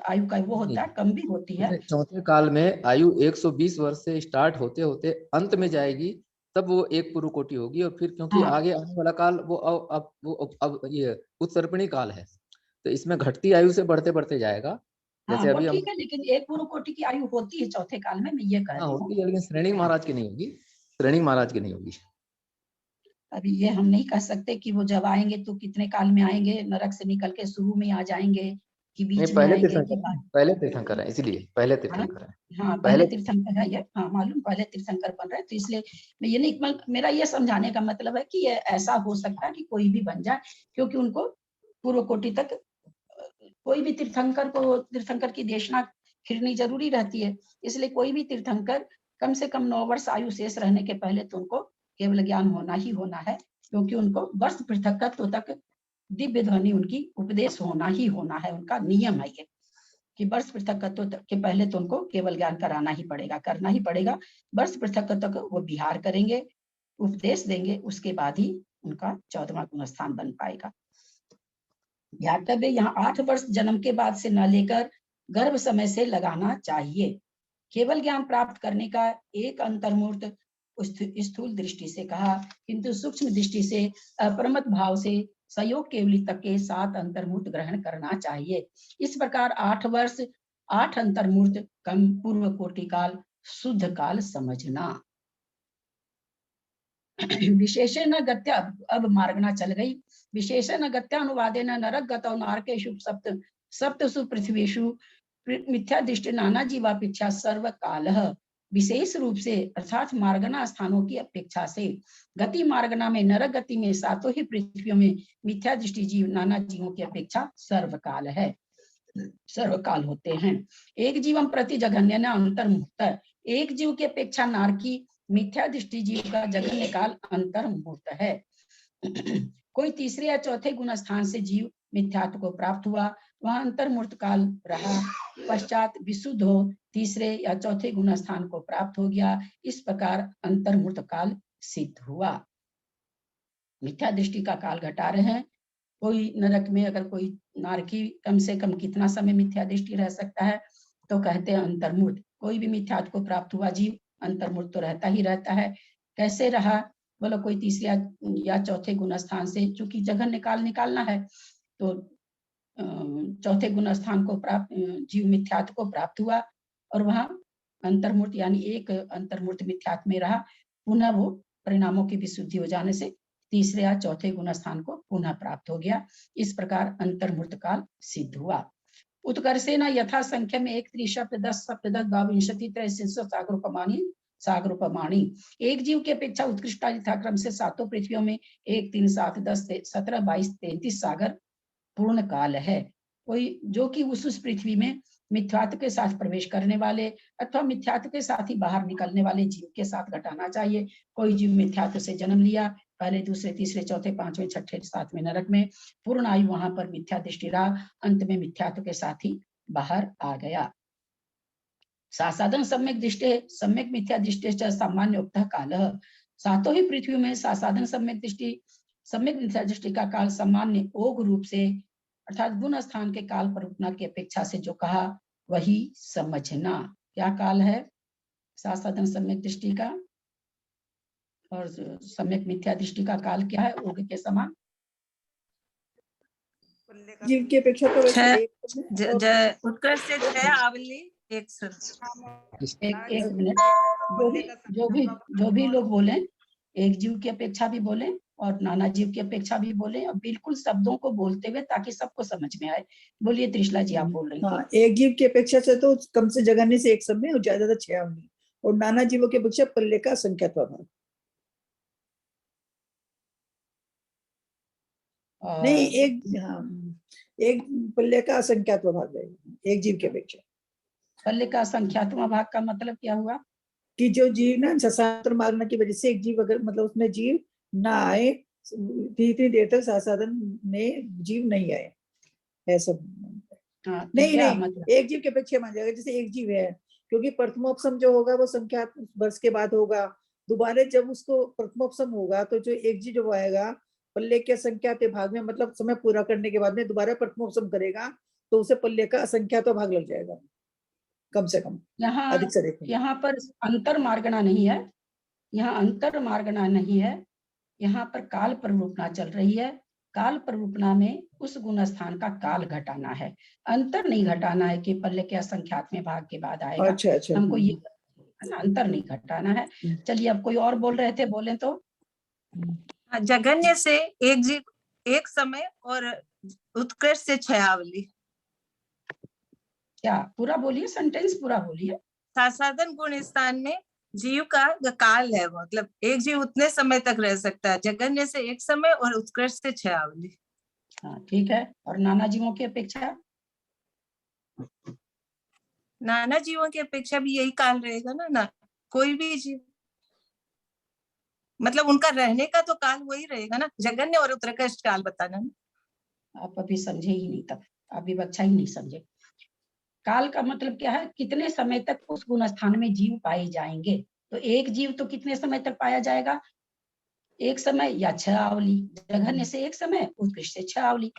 आयु का वो होता है, कम भी होती है। चौथे काल में आयु 120 वर्ष से स्टार्ट होते होते अंत में जाएगी, तब वो एक पूर्व कोटि होगी, और फिर क्योंकि आगे आने वाला काल वो अब ये उत्सर्पणी काल है, तो इसमें घटती आयु से बढ़ते बढ़ते जाएगा। जैसे अभी ठीक है, लेकिन एक पूर्व कोटि की आयु होती है चौथे काल में, मैं ये कह रही हूँ। होती है, लेकिन श्रेणी महाराज की नहीं होगी, श्रेणी महाराज की नहीं होगी। अभी ये हम नहीं कह सकते कि वो जब आएंगे तो कितने काल में आएंगे, नरक से निकल के शुरू में आ जाएंगे कि बीच में आएंगे कि बाद। पहले तीर्थंकर है, इसलिए पहले तीर्थंकर है। हाँ, पहले तीर्थंकर है ये, हाँ मालूम, पहले तीर्थंकर बन रहे हैं, तो इसलिए मैं ये नहीं, मेरा ये समझाने का मतलब है कि ये ऐसा हो सकता है कि कोई भी बन जाए, क्योंकि उनको पूर्व कोटि तक कोई भी तीर्थंकर की देशना खिरनी जरूरी रहती है, इसलिए कोई भी तीर्थंकर कम से कम 9 वर्ष आयु शेष रहने के पहले तो उनको केवल ज्ञान होना ही होना है, क्योंकि उनको वर्ष पृथकत्व तक दिव्य ध्वनि उनकी उपदेश होना ही होना है, उनका नियम है ये कि वर्ष पृथकत्व के पहले तो उनको केवल ज्ञान कराना ही पड़ेगा, करना ही पड़ेगा। वर्ष पृथकत्व तक वो विहार करेंगे, उपदेश देंगे, उसके बाद ही उनका 14वां गुण स्थान बन पाएगा। ध्यातव्य यहाँ 8 वर्ष जन्म के बाद से न लेकर गर्भ समय से लगाना चाहिए। केवल ज्ञान प्राप्त करने का एक अंतर्मूर्त स्थूल दृष्टि से कहा, किंतु सूक्ष्म दृष्टि से अप्रमत भाव से सहयोग केवली तक के 7 अंतर्मूर्त ग्रहण करना चाहिए। इस प्रकार 8 वर्ष 8 अंतर्मूर्त कम पूर्व कोटि काल शुद्ध काल समझना। विशेषण गत्या, अब मार्गना चल गई। विशेषण गत्यानुवादेन नरक गतौ नारकेषु सप्तसु पृथ्वीषु मिथ्या दृष्टि नाना जीवापेक्षा सर्वकालः, विशेष रूप से अर्थात मार्गना स्थानों की अपेक्षा से गति मार्गना में नरक गति में 7 ही पृथ्वियों में मिथ्या दृष्टि जीव नाना जीवों की अपेक्षा सर्वकाल है, सर्वकाल होते हैं। एक जीवम प्रति जघन्य न अंतर्मुहूर्त, एक जीव की अपेक्षा नारकी मिथ्या दृष्टि जीव का जघन्य काल अंतर्मुहूर्त है। कोई तीसरे या चौथे गुण स्थान से जीव मिथ्यात्व को प्राप्त हुआ, वहां अंतर्मूर्त काल रहा, पश्चात विशुद्ध हो तीसरे या चौथे गुण स्थान को प्राप्त हो गया, इस प्रकार अंतर्मूर्त काल सिद्ध हुआ। मिथ्या दृष्टि का काल घटा रहे हैं। कोई नरक में अगर कोई नारकी कम से कम कितना समय मिथ्या दृष्टि रह सकता है, तो कहते हैं अंतर्मूर्त। कोई भी मिथ्यात्व को प्राप्त हुआ जीव अंतर्मूर्त तो रहता ही रहता है। कैसे रहा, बोलो कोई तीसरे या चौथे गुण स्थान से, चूंकि जघन्य काल निकालना है तो चौथे गुण स्थान को प्राप्त जीव मिथ्यात्व को प्राप्त हुआ और वहां अंतर्मूर्त यानी एक अंतर्मूर्त मिथ्यात्व में रहा, पुनः वो परिणामों की विशुद्धि हो जाने से तीसरे या चौथे गुण स्थान को पुनः प्राप्त हो गया। इस प्रकार अंतर्मूर्त काल सिद्ध हुआ। उत्कर्षेण यथा संख्या में 1 3 शब्द 10 शब्द 10 22 23 सागरोपमाणी, एक जीव की अपेक्षा उत्कृष्ट यथाक्रम से 7 पृथ्वियों में 1 3 7 10 17 22 33 सागर पूर्ण काल है। कोई जो कि उस पृथ्वी में मिथ्यात्व के साथ प्रवेश करने वाले अथवा मिथ्यात्व के साथ ही बाहर निकलने वाले जीव के साथ घटाना चाहिए। कोई जीव मिथ्यात्व से जन्म लिया, पहले दूसरे तीसरे चौथे पांचवें छठे सातवें नरक में, पूर्ण आयु वहां पर मिथ्या दृष्टि रहा, अंत में मिथ्यात्व के साथ ही बाहर आ गया। सासाधन सम्यक दृष्टि सम्यक मिथ्या दृष्टि सामान्य उक्तः कालः, 7 ही पृथ्वी में सासाधन सम्यक दृष्टि सम्यक मिथ्या दृष्टि का काल सामान्य ओघ रूप से अर्थात गुण स्थान के काल पर रुकना की अपेक्षा से जो कहा वही समझना। क्या काल है सासाधन सम्यक दृष्टि का और सम्यक मिथ्या दृष्टि का काल क्या है? ओघ के समान जीव की अपेक्षा तो वैसे उत्कर्ष से 6 आवली 1 एक मिनट, जो भी लोग बोले एक जीव की अपेक्षा भी बोले और नाना जीव की अपेक्षा भी बोले और बिल्कुल शब्दों को बोलते हुए ताकि सबको समझ में आए। बोलिए त्रिशला जी, आप बोल रही थी। एक जीव की अपेक्षा से तो कम से जगन्य से 1 समय और ज्यादा 6 आवली, और नाना जीवों की अपेक्षा पल्ले का संख्या प्रभाव नहीं, एक पल्ले का संख्यात्मक भाग है एक जीव की अपेक्षा। पल्ले का संख्यात्मक भाग का मतलब क्या हुआ कि जो जीव ना सासाधन मार्गना की वजह से एक जीव अगर मतलब उसमें जीव ना आए, इतनी देर तक सासाधन में जीव नहीं आए, ऐसा नहीं मतलब? एक जीव की अपेक्षा मान जाएगा। जैसे एक जीव है, क्योंकि प्रथमोपसम जो होगा वो संख्या वर्ष के बाद होगा, दोबारा जब उसको प्रथमोपसम होगा तो जो एक जीव जो आएगा पल्ले के असंख्यात भाग में, मतलब समय पूरा करने के बाद में दोबारा प्रथमोपसम करेगा तो उसे पल्ले का असंख्यात भाग लग जाएगा कम से कम। यहाँ पर अंतर मार्गना नहीं है, यहाँ अंतर मार्गना नहीं है, यहाँ पर काल प्ररूपना चल रही है। काल प्ररूपना में उस गुण स्थान का काल घटाना है, अंतर नहीं घटाना है कि पल्ले के असंख्यात में भाग के बाद आएगा। अच्छा। हमको ये अंतर नहीं घटाना है। चलिए, अब कोई और बोल रहे थे, बोले तो। जगन्य से एक जीव 1 समय और उत्कर्ष से 6 आवली। क्या पूरा बोलिए, सेंटेंस पूरा बोलिए। सासाधन गुण स्थान में जीव का काल है, मतलब एक जीव उतने समय तक रह सकता है। जगन्य से 1 समय और उत्कर्ष से 6 आवली। हाँ, ठीक है। और नाना जीवों की अपेक्षा? नाना जीवों की अपेक्षा भी यही काल रहेगा ना कोई भी जीव, मतलब उनका रहने का तो काल वही रहेगा ना, जगन्य और उत्कर्ष काल बताना ना। आप अभी समझे ही नहीं, तब अभी अच्छा ही नहीं समझे। काल का मतलब क्या है? कितने समय तक उस गुण स्थान में जीव पाए जाएंगे। तो एक जीव तो कितने समय तक पाया जाएगा? 1 समय या 6 आवली। जघन्य से 1 समय, उत्कृष्ट से 6 आवली।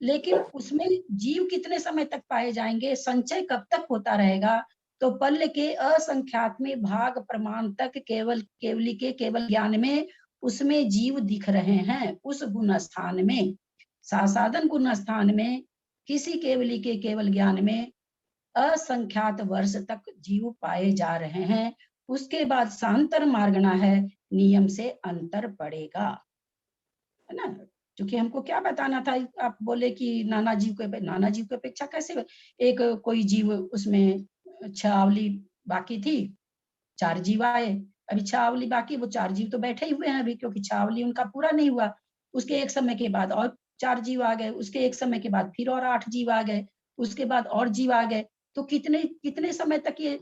लेकिन उसमें जीव कितने समय तक पाए जाएंगे? संचय कब तक होता रहेगा? तो पल्ल के असंख्यात में भाग प्रमाण तक केवल केवली के केवल ज्ञान में उसमें जीव दिख रहे हैं। उस गुण स्थान में, सासाधन गुण स्थान में किसी केवली के केवल ज्ञान में असंख्यात वर्ष तक जीव पाए जा रहे हैं। उसके बाद सांतर मार्गना है, नियम से अंतर पड़ेगा, है ना। क्योंकि हमको क्या बताना था, आप बोले कि नाना जीव की अपेक्षा कैसे, एक कोई जीव उसमें 6 आवली बाकी थी, 4 जीव आए, अभी 6 आवली बाकी, वो 4 जीव तो बैठे ही हुए हैं अभी, क्योंकि 6 आवली उनका पूरा नहीं हुआ। उसके एक समय के बाद और 4 जीव आ गए, उसके एक समय के बाद फिर और 8 जीव आ गए, उसके बाद और जीव आ गए। तो कितने कितने समय तक ये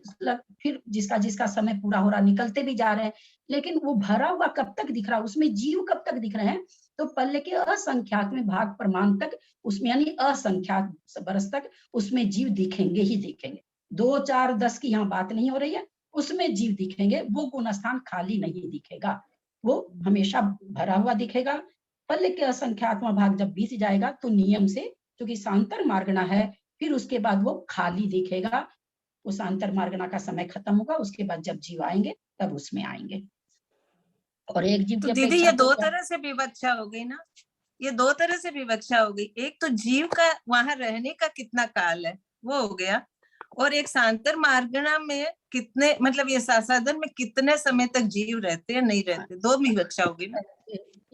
फिर जिसका जिसका समय पूरा हो रहा, निकलते भी जा रहे हैं, लेकिन वो भरा हुआ कब तक दिख रहा है, उसमें जीव कब तक दिख रहे हैं। तो पल्ले के असंख्यात में भाग प्रमाण तक उसमें यानी असंख्यात बरस तक उसमें जीव दिखेंगे ही दिखेंगे। 2, 4, 10 की यहाँ बात नहीं हो रही है, उसमें जीव दिखेंगे, वो गुण स्थान खाली नहीं दिखेगा, वो हमेशा भरा हुआ दिखेगा। पल्ले के असंख्यात्मा भाग जब बीत जाएगा तो नियम से, क्योंकि सांतर मार्गना है, फिर उसके बाद वो खाली दिखेगा। उस सांतर मार्गना का समय खत्म होगा, उसके बाद जब जीव आएंगे तब उसमें आएंगे। और एक जीव तो की दीदी अपेक्षा ये 2 तरह से विवक्षा हो गई ना, ये 2 तरह से विवक्षा हो गई। एक तो जीव का वहां रहने का कितना काल है वो हो गया, और एक सांतर मार्गना में कितने, मतलब ये सासाधन में कितने समय तक जीव रहते हैं नहीं रहते, 2 विवक्षा हो गई ना।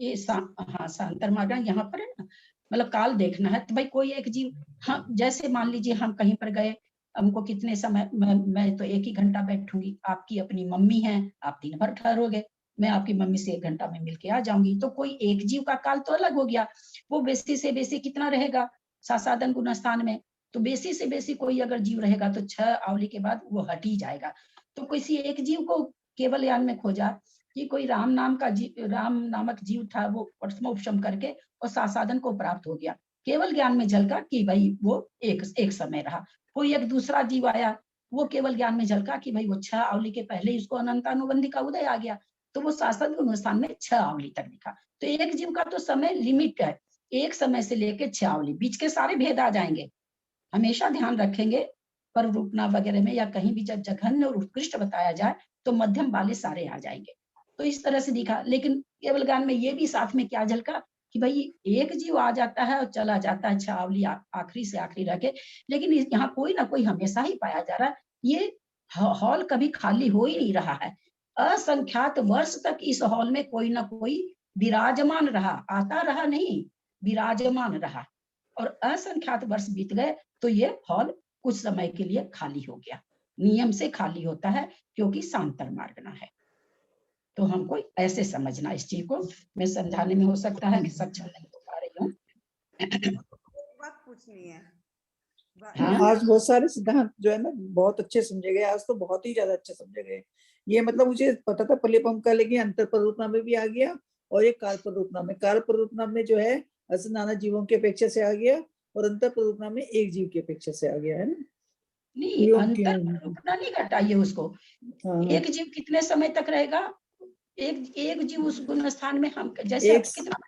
ये हाँ सांतर मार्गना यहाँ पर है ना, मतलब काल देखना है। तो भाई कोई एक जीव, हाँ जैसे मान लीजिए हम कहीं पर गए, हमको कितने समय, मैं तो 1 ही घंटा बैठूंगी, आपकी अपनी मम्मी है, आप दिन भर ठहरोगे, मैं आपकी मम्मी से 1 घंटा में मिलके आ जाऊंगी। तो कोई एक जीव का काल तो अलग हो गया, वो बेसी से बेसी कितना रहेगा सासाधन गुण स्थान में। तो बेसी से बेसी कोई अगर जीव रहेगा तो 6 आवली के बाद वो हट ही जाएगा। तो किसी एक जीव को केवल यान में खोजा कि कोई राम नामक जीव था, वो परस्मोपशम करके और सासाधन को प्राप्त हो गया, केवल ज्ञान में झलका कि भाई वो एक समय रहा। कोई एक दूसरा जीव आया, वो केवल ज्ञान में झलका कि भाई वो 6 आवली के पहले ही उसको अनंतानुबंधी का उदय आ गया, तो वो सासाधन गुण स्थान में 6 आवली तक दिखा। तो एक जीव का तो समय लिमिट है, एक समय से लेके 6 आवली, बीच के सारे भेद आ जाएंगे। हमेशा ध्यान रखेंगे पर रूपना वगैरह में या कहीं भी जब जघन्य और उत्कृष्ट बताया जाए तो मध्यम वाले सारे आ जाएंगे। तो इस तरह से दिखा। लेकिन केवल ज्ञान में ये भी साथ में क्या झलका कि भाई एक जीव आ जाता है और चला जाता है, 6 आवली आखिरी से आखिरी रह के, लेकिन यहाँ कोई ना कोई हमेशा ही पाया जा रहा है। ये हॉल कभी खाली हो ही नहीं रहा है, असंख्यात वर्ष तक इस हॉल में कोई ना कोई विराजमान रहा, आता रहा नहीं, विराजमान रहा। और असंख्यात वर्ष बीत गए तो ये हॉल कुछ समय के लिए खाली हो गया। नियम से खाली होता है क्योंकि सांतर मार्गना है। तो हमको ऐसे समझना इस चीज को। मैं समझाने में हो सकता है कि सक्षम नहीं हो पा रही हूँ। बात पूछनी है। हाँ? आज बहुत सारे सिद्धांत जो है ना बहुत अच्छे समझे गए, आज तो बहुत ही ज्यादा अच्छे समझे गए। ये मतलब मुझे पता था पल्लेपम का, लेकिन अंतर प्ररूपना में भी आ गया, और एक काल प्ररूपना में जो है नाना जीवों की अपेक्षा से आ गया, और अंतर प्ररूपना में एक जीव की अपेक्षा से आ गया, है ना। नहीं, अंतर प्ररूपना नहीं घटाइए उसको। एक जीव कितने समय तक रहेगा, एक जीव उस गुण स्थान में, हम जैसे कितना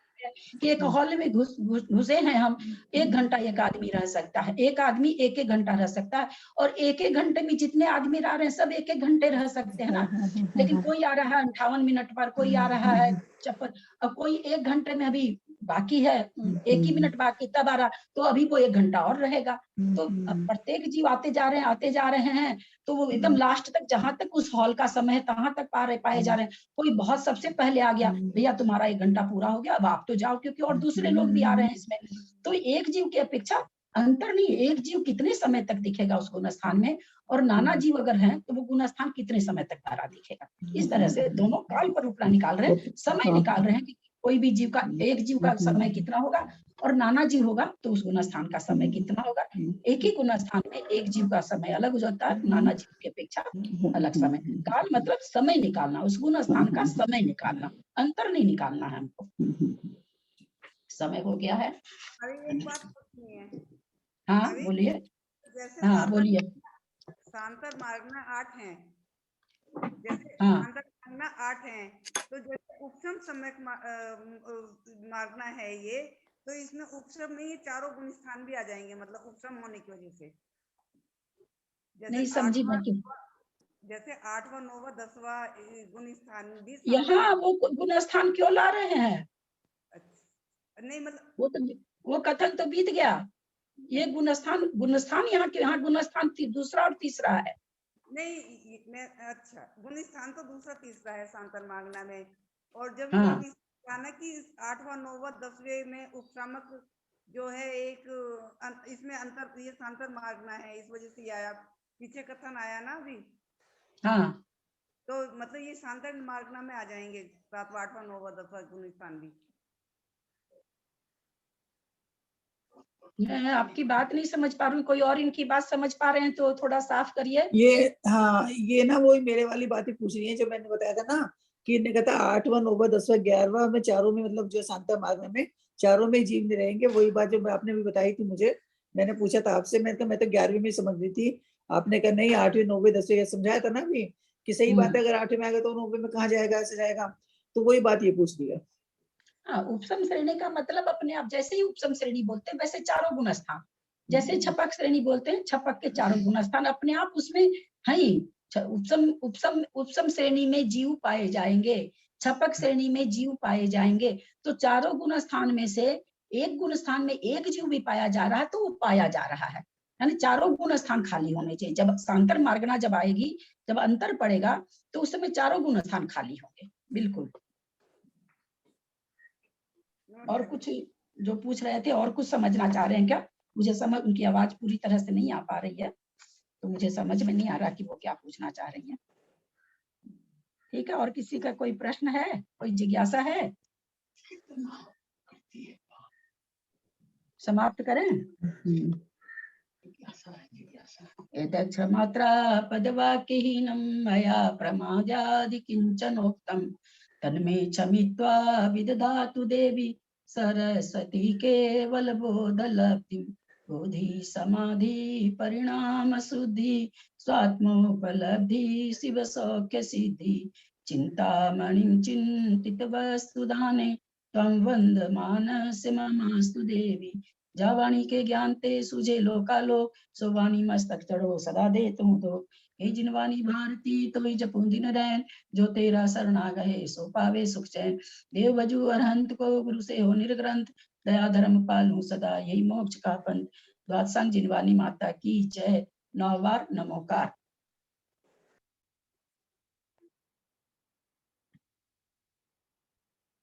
एक हॉल में घुसे हैं हम, 1 घंटा एक आदमी रह सकता है, एक आदमी 1-1 घंटा रह सकता है, और 1-1 घंटे में जितने आदमी रह रहे हैं सब 1-1 घंटे रह सकते हैं ना। लेकिन कोई आ रहा है 58 मिनट पर, कोई आ रहा है 56, और कोई 1 घंटे में अभी बाकी है, 1 ही मिनट बाकी तब आ रहा, तो अभी वो 1 घंटा और रहेगा। तो प्रत्येक जीव आते जा रहे हैं, तो वो एकदम लास्ट तक, जहां तक उस हॉल का समय है तहां तक पाए जा रहे हैं। कोई बहुत सबसे पहले आ गया, भैया तुम्हारा 1 घंटा पूरा हो गया, अब आप तो जाओ, क्योंकि और दूसरे लोग भी आ रहे हैं इसमें। तो एक जीव की अपेक्षा अंतर नहीं, एक जीव कितने समय तक दिखेगा उस गुण स्थान में, और नाना जीव अगर हैं तो वो गुण स्थान कितने समय तक तारा दिखेगा। इस तरह से दोनों काल पर रूपना निकाल रहे हैं, समय निकाल रहे हैं कि कोई भी जीव का, एक जीव का समय कितना होगा, और नाना जीव होगा तो उस गुण स्थान का समय कितना होगा। एक ही गुण स्थान में एक जीव का समय अलग हो जाता है, नाना जीव की अपेक्षा अलग समय। काल मतलब समय निकालना, उस गुण स्थान का समय निकालना, अंतर नहीं निकालना है हमको। समय हो गया है। अभी एक बात पूछनी है। हाँ बोलिए। जैसे हाँ बोलिए। सांतर मार्गना 8 हैं, जैसे हाँ सांतर मार्गना 8 हैं, तो जैसे उपशम सम्यक मार्गना है ये, तो इसमें उपशम में ये चारों गुण स्थान भी आ जाएंगे, मतलब उपशम होने की वजह से नहीं समझी मैं क्यों। जैसे 8वां 9वां 10वां गुण स्थान भी यहाँ वो गुण स्थान क्यों ला रहे हैं? नहीं मतलब वो कथन तो बीत गया। ये गुण स्थान यहाँ के यहाँ गुण स्थान दूसरा और तीसरा है। नहीं मैं अच्छा गुण स्थान तो दूसरा तीसरा है सांतर मार्गना में। और जब हाँ। मैंने कहा ना कि 8वां 9वां 10वें में उपशामक जो है एक इसमें अंतर, ये सांतर मार्गना है, इस वजह से आया पीछे कथन आया ना अभी। हाँ तो मतलब ये सांतर मार्गना में आ जाएंगे 7वां 8वां 9वां 10वां गुण स्थान भी। मैं आपकी बात नहीं समझ पा रही हूँ, कोई और इनकी बात समझ पा रहे हैं तो थोड़ा साफ करिए। ये हाँ, ये ना वही मेरे वाली बातें पूछ रही है जो मैंने बताया था ना कि इन्हें कहता 8वां 9वां 10वां 11वां में चारों में, मतलब जो सांता मार्ग में चारों में जीव में रहेंगे। वही बात जो आपने भी बताई थी मुझे, मैंने पूछा था आपसे, मैं तो 11वीं में समझ रही थी, आपने कहा नहीं 8वीं 9वीं 10वीं समझाया था ना अभी कि सही बात है, अगर 8वीं में आएगा तो 9वीं में कहाँ जाएगा, ऐसे जाएगा। तो वही बात ये पूछ रही है। हाँ, उपसम श्रेणी का मतलब अपने आप जैसे ही उपसम श्रेणी बोलते हैं वैसे चारों गुण स्थान, जैसे छपक श्रेणी बोलते हैं छपक के चारों गुण स्थान अपने आप उसमें है ही। उपसम श्रेणी में जीव पाए जाएंगे, छपक श्रेणी में जीव पाए जाएंगे। तो चारों गुण स्थान में से एक गुण स्थान में एक जीव भी पाया जा रहा है तो वो पाया जा रहा है, यानी चारों गुण स्थान खाली होने चाहिए। जब सांतर मार्गना जब आएगी, जब अंतर पड़ेगा तो उस समय चारों गुण स्थान खाली होंगे। बिल्कुल। और कुछ जो पूछ रहे थे, और कुछ समझना चाह रहे हैं क्या? मुझे समझ, उनकी आवाज पूरी तरह से नहीं आ पा रही है तो मुझे समझ में नहीं आ रहा कि वो क्या पूछना चाह रही हैं। ठीक है, और किसी का कोई प्रश्न है, कोई जिज्ञासा है? समाप्त करें? एतच्छ्रमात्रा पदवाक्यहीनं मया प्रमादादि किञ्चनोक्तं तन्मे क्षमित्वा विदधातु देवी सरस्वती केवल बोधलब्धिं। बोधि समाधि परिणाम शुद्धि स्वात्मोपलब्धि शिव सौख्य सिद्धि। चिंतामणिं चिंतित वस्तुदाने त्वं वन्दमानस्य ममास्तु देवी। जा वाणी के ज्ञान ते सुझे लोकालोक, सो वाणी मस्तक चढ़ो सदा दे तुम दो। हे जिनवानी भारती तो जपू दिन रैन, जो तेरा शरणा गहे सो पावे सुख चैन। देव वजू अरहंत को गुरु से हो निर्ग्रंथ, दया धर्म पालू सदा यही मोक्ष का पंथ। द्वादशांग जिनवानी माता की जय। 9 बार नमोकार।